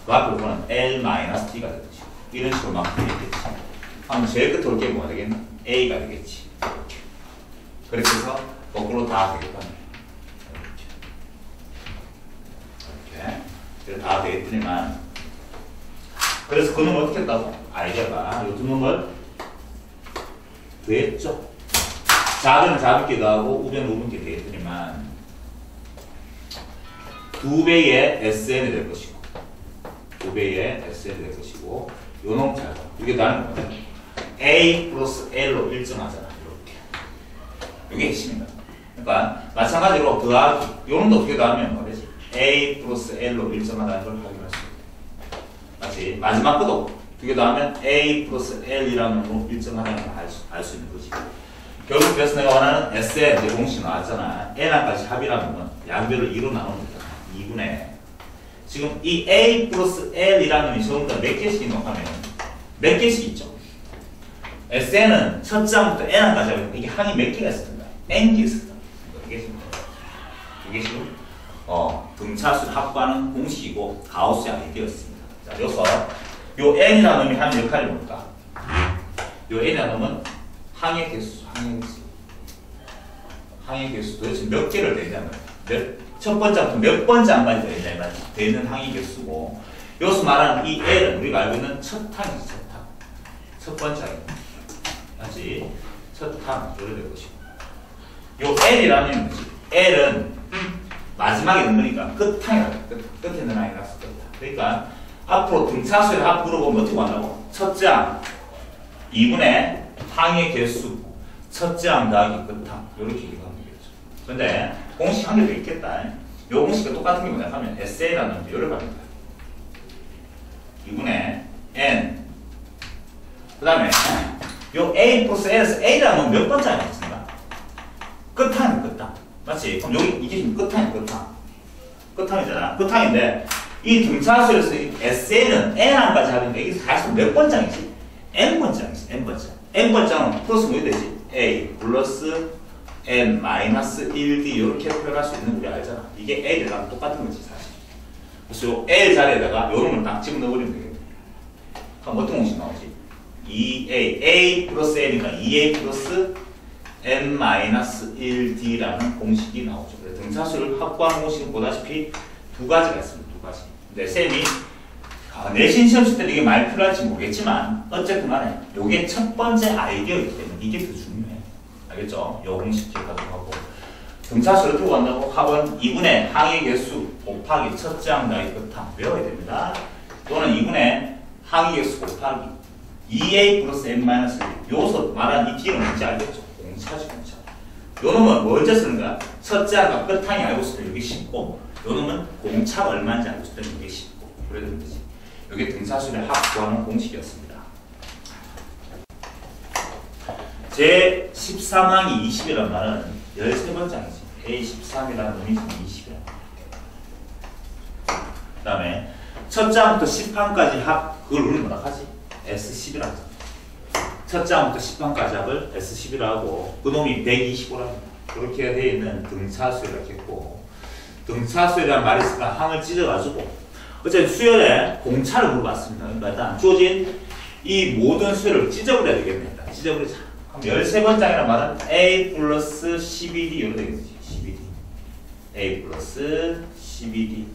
그 앞에 보면 L 마이너스 T가 될 것이고 이런 식으로 막 되겠지. 그럼 제일 끝에 올게 뭐가 되겠나? A가 되겠지. 그렇게 해서 거꾸로 다 되겠다. 이렇게. 이렇게 다 되겠더니만 그래서 그놈을 어떻게 했다고? 아이디어가 이 두 놈을 더했죠. 작은 작게 더하고 우변 우분께 되겠더니만 2배의 SN이 될 것이고 2배의 SN이 될 것이고 요놈 잘 봐. 이게 나는 뭐냐? A 플러스 L로 일정하잖아. 이렇게. 이게 핵심입니다. 그러니까 마찬가지로 더하기 요놈도 어떻게 더하면 뭐 되지? A 플러스 L로 일정하다는 걸 확인할 수 있다. 맞지? 마지막 것도 두 개 더하면 A 플러스 L이라는 놈으로 일정하다는 걸 알 수 있는 거지. 결국 그래서 내가 원하는 S의 공식 나왔잖아. N까지 합이라는 건 양변을 2로 나누는 거잖아. 2분의 지금 이 A 플러스 L이라는 놈이 전부 다 몇 개씩 있는 하면 몇 개씩 있죠. SN은 첫째 항부터 N항까지 하면 이게 항이 몇 개가 있을 텐가? N 개 있을 텐가? 이게 지금 등차수 합과는 공식이고 가우스의 아이디어였습니다. 자, 여기서 요 N이라는 놈이 하는 역할이 뭘까? 요 N이라는 놈은 항의 개수. 항의 개수 도대체 몇 개를 되냐면 첫 번째부터 몇 번째 항까지 되냐면 되는 항의 개수고 여기서 말하는 이 L은 우리가 알고 있는 첫 항이지. 첫 번째 항. 맞지? 첫 항 이렇게 될 것이고 요 L이라는 놈이 뭐지? L은 마지막에 있는 거니까 끝항이라 끝에 있는 항이라서 끝항. 그러니까 앞으로 등차수의 합 물어보면 어떻게 한다고? 첫째 항 2분의 항의 개수 첫째 항 더하기 끝항 이렇게 기억하면 되겠죠. 근데 공식 한 개 더 있겠다. 요 공식과 똑같은 게 뭐냐 하면 SA라는 놈도 요를 받는 거야. 2분의 N 그 다음에 요 A 플러스 L에서 A라는 건 몇 번째 항이겠습니까? 끝항이 끝항. 맞지? 그럼 여기 이게 지금 끝항이 끝항. 끝항이잖아. 끝항인데 이 등차수에서 SN은 N항까지 하는데 이게 사실 몇 번째이지? N번째이지. N번째. N번째는 플러스 뭐이 되지? A 플러스 N 마이너스 1D 이렇게 표현할 수 있는 우리 알잖아. 이게 L이랑 똑같은 거지 사실. 그래서 요 L 자리에다가 요 놈을 딱 집어넣어버리면 되겠네. 그럼 어떤 공식 나오지? 2A, A 플러스 N이니까 2A 플러스 N 마이너스 1D라는 공식이 나오죠. 그래서 등차수를 확보하는 공식은 보다시피 두 가지가 있습니다. 두 가지. 근데 쌤이 내신 시험 칠 때는 이게 많이 필요할지 모르겠지만 어쨌든 간에 이게 첫 번째 아이디어이기 때문에 이게 더 중요해. 알겠죠? 요 공식 기억하도록 하고 등차수를 두고 간다고 합은 2분의 항의 개수 곱하기 첫째 항 더하기 끝항 외워야 됩니다. 또는 2분의 항의 개수 곱하기 2A 플러스 N 마이너스 1 요소 말한 이 뒤에는 뭔지 알겠죠? 공차지 공차. 요 놈은 뭐 언제 쓰는 거야? 첫째 항과 끝항이 알고 있을 때 여기 10고 요 놈은 공차가 얼마인지 알고 있을 때 여기 10고 그래야 되는 거지. 이게 등차수의 합 구하는 공식이었습니다. 제 13항이 20이란 말은 13번째 항이지. A13이라는 놈이 20이야. 그 다음에 첫째 항부터 10항까지 합 그걸 우리는 뭐라 하지? S10이라고 하죠. 첫째 항부터 10항까지 합을 S10이라고 하고 그 놈이 125라고 그렇게 되어 있는 등차수라고 했고 등차수에 말이 있으니까 항을 찢어가지고 어쨌든 수열에 공차를 물어봤습니다. 그러니까 일단 주어진 이 모든 수열을 찢어버려야 되겠네. 일단 찢어버리자. 그럼 13번장이라는 말은 A 플러스 12D 이렇게 되겠지. 12D. A 플러스 12D.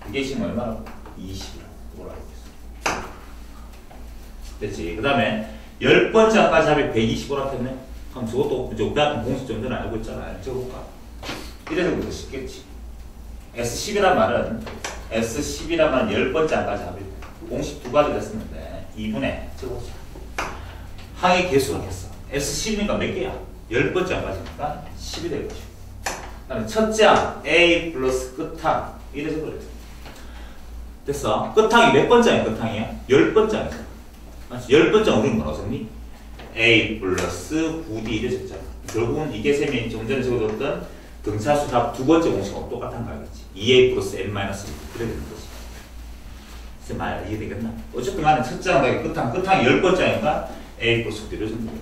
이게 지금 얼마라고? 20이라고. 그걸 알고 있어. 됐지. 그 다음에 10번째까지 하면 125라고 했네. 그럼 저것도 우리가 공식 정도는 알고 있잖아. 적어볼까? 이래서 더 쉽겠지. S10이란 말은 S10이란 말은 10번째 항까지 합이 공식 두 가지가 있었는데 2분의 적어보자. 항의 개수가 됐어. S10이니까 몇 개야? 10번째 항까지니까 10이 될 것이고 그 다음에 첫째 항 A 플러스 끝항 이래 적어버렸어. 됐어. 끝항이 몇 번째 항이 끝항이야? 10번째 항이야. 10번째 항 우리는 뭐라고 썼니? A 플러스 9D 이래 적잖아. 결국은 이게 셈이 좀 전에 적어뒀던 등차수 합 두 번째 공식하고 똑같은 거 알겠지? 2A 플러스 N 마이너스 1 그래 되는 거지. 그래서 말 이해되겠나? 어쨌든 간에 첫째 항 끝항이 10번째니까 A 플러스 9D를 준다.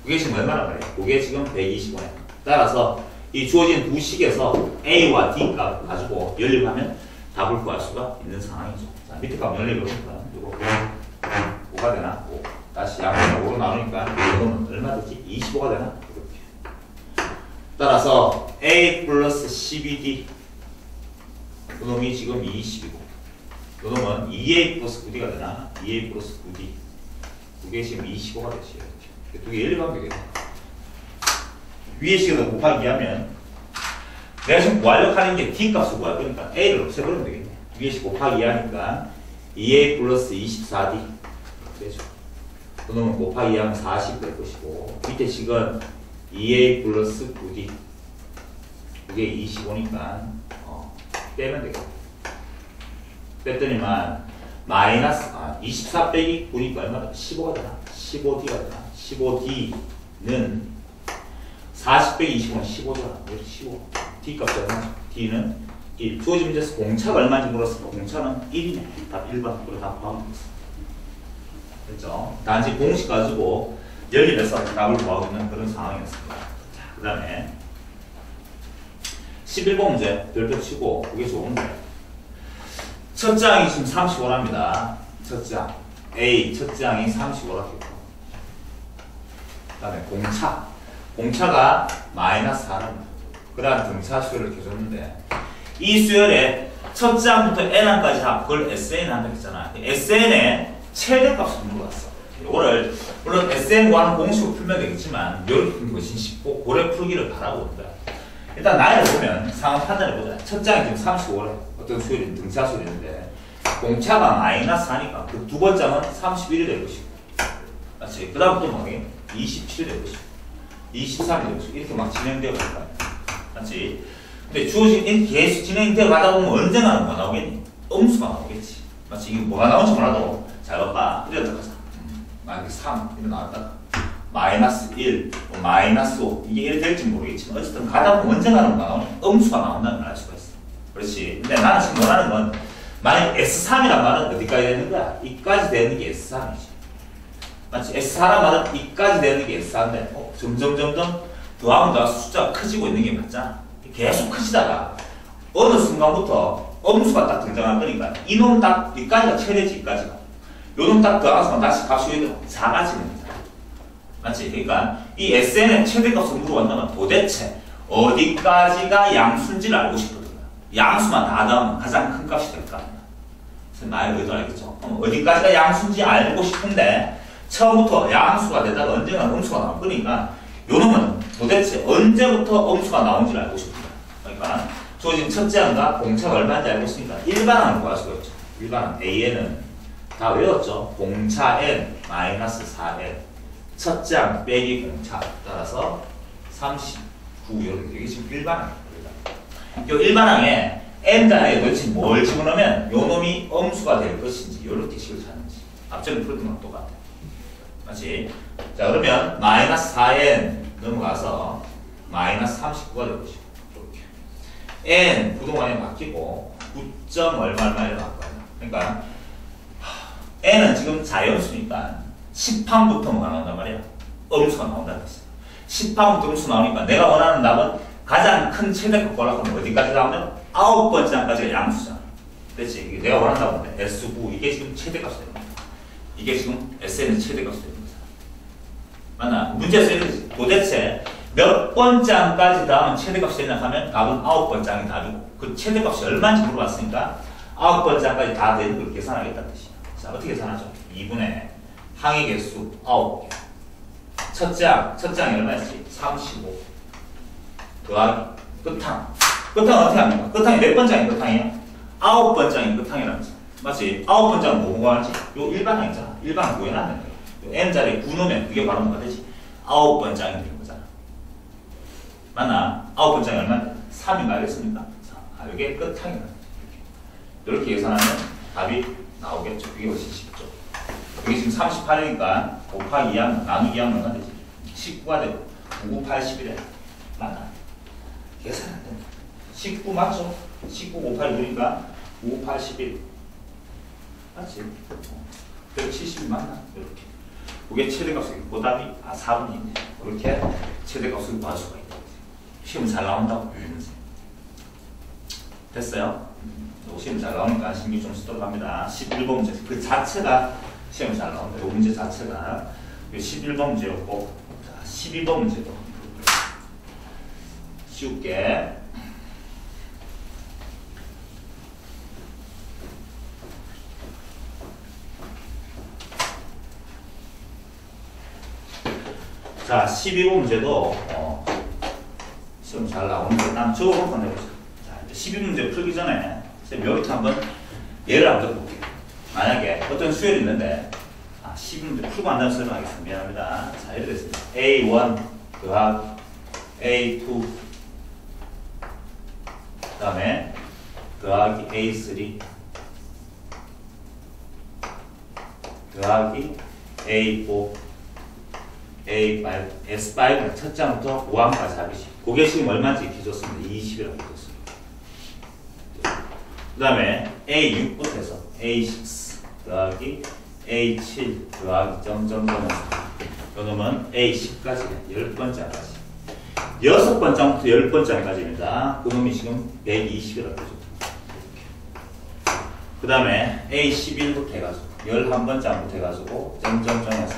그게 지금 얼마나 그래? 그게 지금 125야. 따라서 이 주어진 두 식에서 A와 D 값 가지고 연립하면 답을 구할 수가 있는 상황이죠. 자, 밑에 값 연립해보니까 이거 5가 되나? 5. 다시 양변을 5로 나누니까 이거는 얼마 되지? 25가 되나? 따라서 A 플러스 12D 그놈이 지금 20이고 그놈은 2A 플러스 9D가 되나? 2A 플러스 9D 그게 지금 25가 되지. 두 개 연립하면 되겠네. 위에 식에서 곱하기 하면 내가 지금 구하려고 하는 게 D 값을 구할 거니까 A를 없애버리면 되겠네. 위에 식 곱하기 하니까 2A 플러스 24D 되죠. 그놈은 곱하기 하면 40 될 것이고 밑에 식은 2A 플러스 9D 그게 25니까 빼면 되겠다. 뺐더니만 마이너스 24 빼기 9니까 얼마다? 15가 되나? 15D가 되나? 15D는 40 빼기 25는 15잖아. 15. D 값이 얼마나? D는 1. 주어진 문제에서 공차가 얼마인지 물었으니까 공차는 1이네. 답 1번. 그리고 답 구하면 됐어. 됐죠? 단지 공식 가지고 연립해서 답을 구하고 있는 그런 상황이었습니다. 자, 그 다음에 11번 문제 별표 치고 그게 좋은데 첫 장이 지금 35랍니다. 첫 장 A 첫 장이 35랍니다. 그 다음에 공차가 마이너스 4랍니다. 그 다음 등차 수열을 이렇게 줬는데 이 수열에 첫 장부터 N항까지 합 그걸 SN 한다고 했잖아. SN의 최대값을 물어봤어. 이거를 물론 SN 구하는 공식으로 풀면 되겠지만 이렇게 푸는 것이 쉽고 고래 풀기를 바라고 온다. 일단 나이를 보면 상황 판단해보자. 첫 장이 지금 35래. 어떤 수열이 등차 수열인데 공차가 마이너스 4니까 그 두 번째는 31이 될 것이고 맞지? 그 다음부터 막 27이 될 것이고 23이 될 것이고 이렇게 막 진행되어 갈 거야. 맞지? 근데 주어진 계속 진행되어 가다 보면 언젠가는 뭐가 나오겠니? 음수가 나오겠지. 맞지? 이게 뭐가 나올지 몰라도 잘 봐봐. 이랬다 가자. 만약에 3 이렇게 나왔다. 마이너스 1, 마이너스 5 이게 1 될지 모르겠지만 어쨌든 가다 보면 언젠가는 뭐가 나오니? 음수가 나온다는 걸 알 수가 있어. 그렇지. 근데 나는 지금 원하는 건 만약 S3이란 말은 어디까지 되는 거야? 이까지 되는 게 S3이지. 맞지? S4란 말은 이까지 되는 게 S4인데 점점 더하면 더할수록 숫자가 커지고 있는 게 맞잖아. 계속 커지다가 어느 순간부터 음수가 딱 등장할 거니까 이놈 딱 이까지가 최대지 이까지가 요놈 딱 더하면 다시 값이 작아지는 거잖아. 맞지? 그러니까 이 SN의 최대값을 물어본다면 도대체 어디까지가 양수인지를 알고 싶거든. 양수만 다 더하면 가장 큰 값이 될 거 아니야. 말 그대로 알겠죠? 어디까지가 양수인지 알고 싶은데 처음부터 양수가 되다가 언젠가 음수가 나올 거니까 요놈은 도대체 언제부터 음수가 나온지를 알고 싶다. 그러니까 주어진 첫째 항과 공차가 얼마인지 알고 있으니까 일반항을 구할 수가 있죠. 일반항 AN은 다 외웠죠. 공차 N 마이너스 4N 첫째 항 빼기 공차 따라서 39 이게 지금 일반항입니다. 이 일반항에 N단에 도대체 뭘 집어넣으면 요놈이 음수가 될 것인지 이렇게 식을 찾는지 앞전에 풀었던 건 똑같아. 맞지? 자 그러면 마이너스 4N 넘어가서 마이너스 39가 될 것이고 이렇게 N 부동안에 바뀌고 9점 얼마를 바꿔요. 그러니까 N은 지금 자연수니까 10항부터 뭐가 나온단 말이야? 음수가 나온다는 뜻이야. 10항부터 음수 나오니까 내가 원하는 답은 가장 큰 최대값 골라보면 어디까지 나오면 9번째 항까지가 양수잖아. 그렇지? 내가 원하는 답은 S9 이게 지금 최대값이 되는 거야. 이게 지금 SN의 최대값이 되는 거야. 맞나? 문제에서 이렇게 도대체 몇 번째 항까지 다음은 최대값이 되냐 하면 답은 9번째 항이 답이고 그 최대값이 얼마인지 물어봤으니까 9번째 항까지 다 되는 걸 계산하겠다는 뜻이야. 자 어떻게 계산하죠? 2분의 항의 개수 9개 첫째 항이 얼마였지? 35 더하기 끝항 어떻게 합니까? 끝항이 몇 번째 항이 끝항이야? 9번째 항이 끝항이라는 거지. 맞지? 9번째 항은 뭐 구하는지? 요 일반항이잖아. 일반항 구해놨는 거야. N자리에 9 넣으면 그게 바로 뭐가 되지? 9번째 항이 되는 거잖아. 맞나? 9번째 항이 얼마인데? 3이 알겠습니까? 이게 끝항이다. 이렇게 계산하면 답이 나오겠죠. 그게 훨씬 쉽죠. 여기 지금 38이니까 곱하기 2하면 나누기 하면 얼마 되지? 19가 되고 9, 81에 맞나? 계산 안 된다. 19 맞죠? 19 곱하기 9니까 9, 81 맞지? 170이 맞나? 이렇게 그게 최대값이 보답이 4분이 있네. 이렇게 최대값을 구할 수가 있다. 시험 잘 나온다고. 됐어요? 시험 잘 나오니까 신경 좀 쓰도록 합니다. 11번 문제 그 자체가 시험 잘 나온다. 이 문제 자체가 11번 문제였고 12번 문제도 쉽게 자 12번 문제도 시험 잘 나오는데 일단 적어놓고 한번 해보자. 자 12번 문제 풀기 전에 이렇게 한번 예를 한번 볼게요. 만약에 어떤 수열이 있는데 12번 문제 풀고 한 다음에 설명하겠습니다. 미안합니다. 자 예를 들었습니다. A1 더하기 A2 그 다음에 더하기 A3 더하기 A4 A5 S5는 첫 장부터 5항까지 합이지. 그게 지금 얼마인지 기줬습니다. 20이라고 기줬습니다. 그 다음에 A6부터 해서 A6 더하기 A7 더하기 점점점 요 놈은 A10까지 10번째까지 6번째부터 10번째까지입니다. 그 놈이 지금 120이라고 해줘. 그 다음에 A11부터 해가지고 11번째부터 해가지고 점점점에서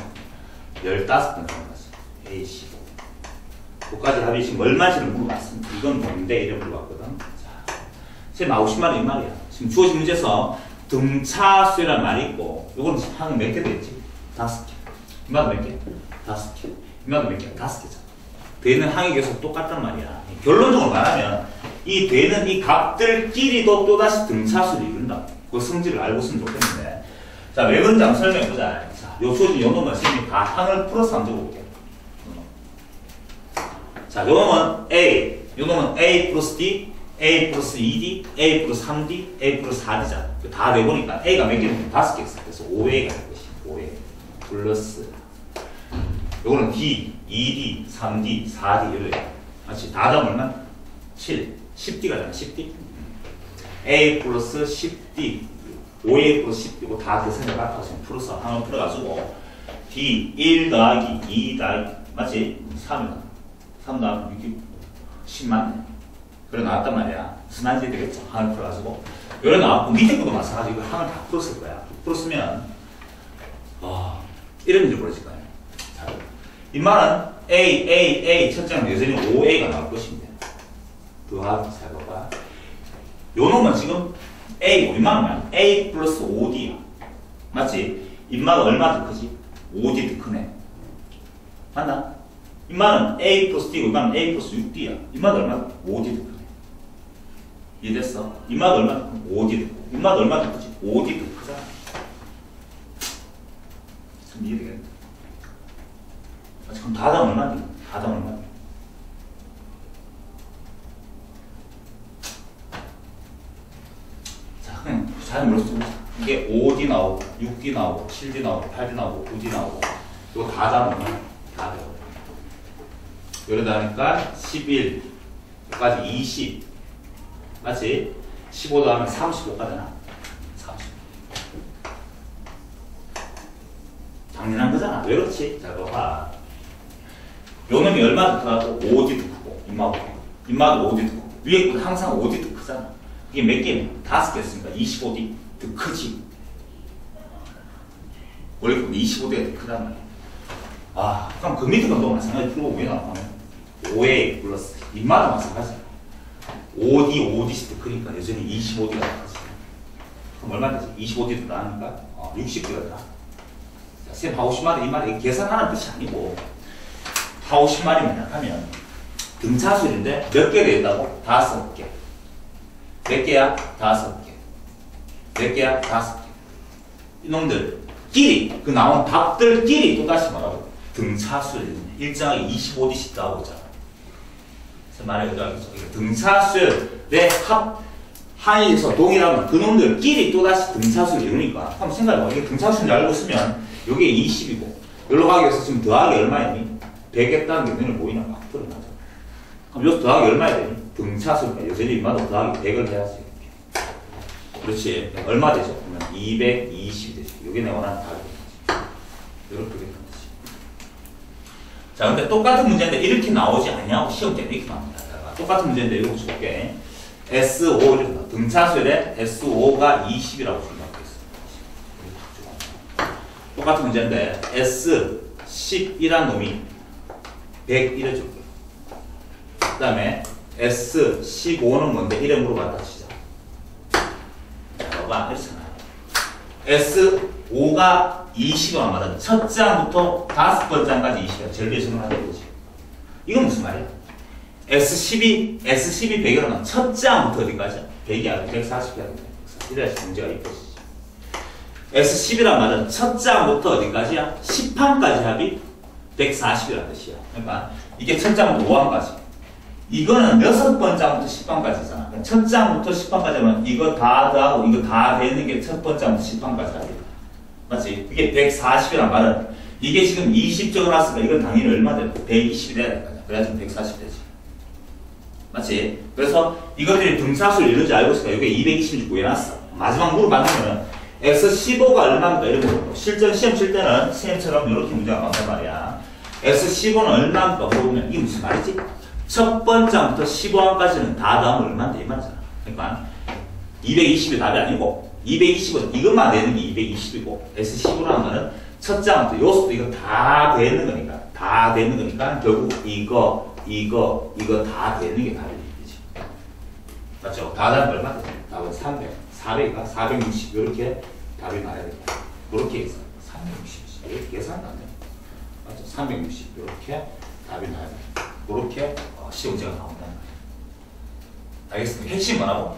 15번째까지 A15 그까지 합이 지금 얼마인지를 물어봤습니다. 이건 뭔데? 이래 물어봤거든. 자, 지금 나오고 싶은 이 말이야. 지금 주어진 문제에서 등차수란 말이 있고 요거는 한 몇 개 되겠지? 5개. 이마도 몇 개? 5개. 이마도 몇 개? 5개잖아. 되는 항이 계속 똑같단 말이야. 결론적으로 말하면 이 되는 이 값들끼리도 또다시 등차수를 이룬다. 그 성질을 알고 있으면 좋겠는데. 자, 왜 그런지 한번 설명해보자. 자, 요 주어진 요 놈은 지금 다 항을 풀어서 한번 적어볼게. 자, 요 놈은 A, 요 놈은 A 플러스 D, A 플러스 2D, A 플러스 3D, A 플러스 4D잖아. 다 내보니까 A가 몇 개는 5개 있어. 그래서 5A가 될 것이야. 5A 플러스 요거는 D, 2D, 3D, 4D 이래요. 맞지? 다 하면 얼마? 7, 10D가 잖아. 10D. A 플러스 10D, 5A 플러스 10D 이거 다 계산해 갖고 지금 풀어서 한번 풀어가지고 D 1 더하기 2 더하기 맞지? 3이다. 3 더하기 6, 10만 그래 나왔단 말이야. 순환지 되겠죠? 항을 풀어가지고 요래 나왔고 밑에 것도 마찬가지고 항을 다 풀었을 거야. 풀었으면 이런 일이 벌어질 거야. 자, 이 말은 A 첫 장은 여전히 5A가 나올 것인데 더하기 잘 봐봐. 요 놈은 지금 A 얼마나 A 플러스 5D야. 맞지? 인마가 얼마 더 크지? 5D 더 크네. 맞나? 인마는 A 플러스 D고 인마는 A 플러스 6D야. 인마도 얼마 더? 5D 더 크네. 이해됐어? 인마도 얼마 더 크고 5D 더 크고 인마도 얼마 더 크지? 5D 더 크잖아. 좀 이해되겠네. 그럼 다당 얼마니? 다당 얼마니? 자, 그냥 잘 몰랐어. 이게 5D 나오고, 6D 나오고, 7D 나오고, 8D 나오고, 9D 나오고, 이거 다당 얼마니? 다 돼요. 이러다 하니까 11, 여기까지 20, 맞지? 15도 하면 35가 되나? 30. 당연한 거잖아. 왜 그렇지? 자, 봐봐. 요 놈이 얼마 더 크다고? 5D 더 크고, 인마도 5D 더 크고, 위에 거 항상 5D 더 크잖아. 이게 몇 개냐? 5개였으니까 25D 더 크지. 원래 25D가 더 크단 말이야. 그럼 그 밑에 건도 마찬가지 풀고 위에 나오면 5A 플러스, 인마도 마찬가지야. 5D씩 더 크니까 여전히 25D가 더 크지. 그럼 얼마 되지? 25D 더 나으니까 60D가 더. 쌤 하고 싶은 말이 이 말이 계산하는 뜻이 아니고 하고 싶은 말이 뭐냐 하면 등차수인데 몇 개 된다고? 5개. 몇 개야? 5개. 몇 개야? 5개. 이놈들끼리 그 나온 답들끼리 또다시 뭐라고? 등차수를 일정하게 25D씩 나오고 있잖아. 그래서 말해보자면 등차수의 합항에서 동일하면 그놈들끼리 또다시 등차수를 이루니까 한번 생각해봐. 이게 등차수인 줄 알고 있으면 여기에 20이고 여기로 가기 위해서 지금 더하기 얼마였니? 100 했다는 게 눈에 보이나? 막 드러나죠. 그럼 여기서 더하기 얼마야 되니? 등차수니까 여전히 인마도 더하기 100을 해야지. 그렇지. 얼마 되죠? 그러면 220이 되죠. 이게 내가 원하는 답이지. 이렇게 되는 거지. 자, 근데 똑같은 문제인데 이렇게 나오지 않냐고 시험 때는 이렇게 나옵니다. 똑같은 문제인데 이거 줄게. S5 이렇게 나와. 등차수에 S5가 20이라고 생각하고 있습니다. 똑같은 문제인데 S11이란 놈이 100 이래 줄 거예요. 그 다음에 S15는 뭔데? 이래 물어봤다 치자. 자, 봐봐. 이렇잖아. S5가 20만 말은 첫 장부터 5번장까지 20이야. 제일 위에 정하는 거지. 이건 무슨 말이야? S12 100이라면 첫 장부터 어디까지야? 100이 아니라 140이야. 이래야지 문제가 이뻐지지. S10이란 말은 첫 장부터 어디까지야? 10항까지 합이 140이라는 뜻이야. 그러니까 이게 첫 장부터 5항까지. 이거는 6번장부터 10번까지잖아. 첫 장부터 10번까지 하면 이거 다 더하고 이거 다 되는 게 첫 번장부터 10번까지 하겠다. 맞지? 이게 140이란 말은 이게 지금 20 적어놨으니까 이건 당연히 얼마 돼? 120이 돼야 될 거야. 그래야지 140 되지. 맞지? 그래서 이것들이 등차수를 이런지 알고 있으니까 이게 220인지 구해놨어. 마지막 물어봤는 거는 X15가 얼마입니까? 이런 거. 실전 시험 칠 때는 시험처럼 이렇게 문제가 나온단 말이야. X15는 얼마입니까? 물어보면 이게 무슨 말이지? 첫 번째부터 15항까지는 다 더하면 얼마인데 이 말이잖아. 그러니까 220이 답이 아니고 220은 이것만 내는 게 220이고 S15라는 거는 첫 장부터 요수도 이거 다 되는 거니까 다 되는 거니까 결국 이거 다 되는 게 답이 되지. 맞죠? 다 답은 얼마 돼? 답은 300, 400가 460 이렇게 답이 나야 된다. 그렇게 해서 360 이렇게 계산은 안 돼. 맞죠? 360 이렇게 답이 나야 된다. 그렇게 시험지가 나온다는 거예요. 알겠습니까? 핵심 뭐라고?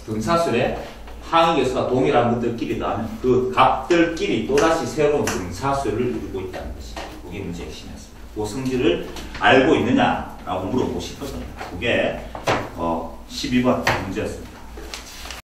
등차수의 항의계수가 동일한 것들끼리 더하면 그 값들끼리 또다시 새로운 등차수를 이루고 있다는 것이 그게 문제의 핵심이었습니다. 그 성질을 알고 있느냐라고 물어보고 싶었습니다. 그게 12번 문제였습니다.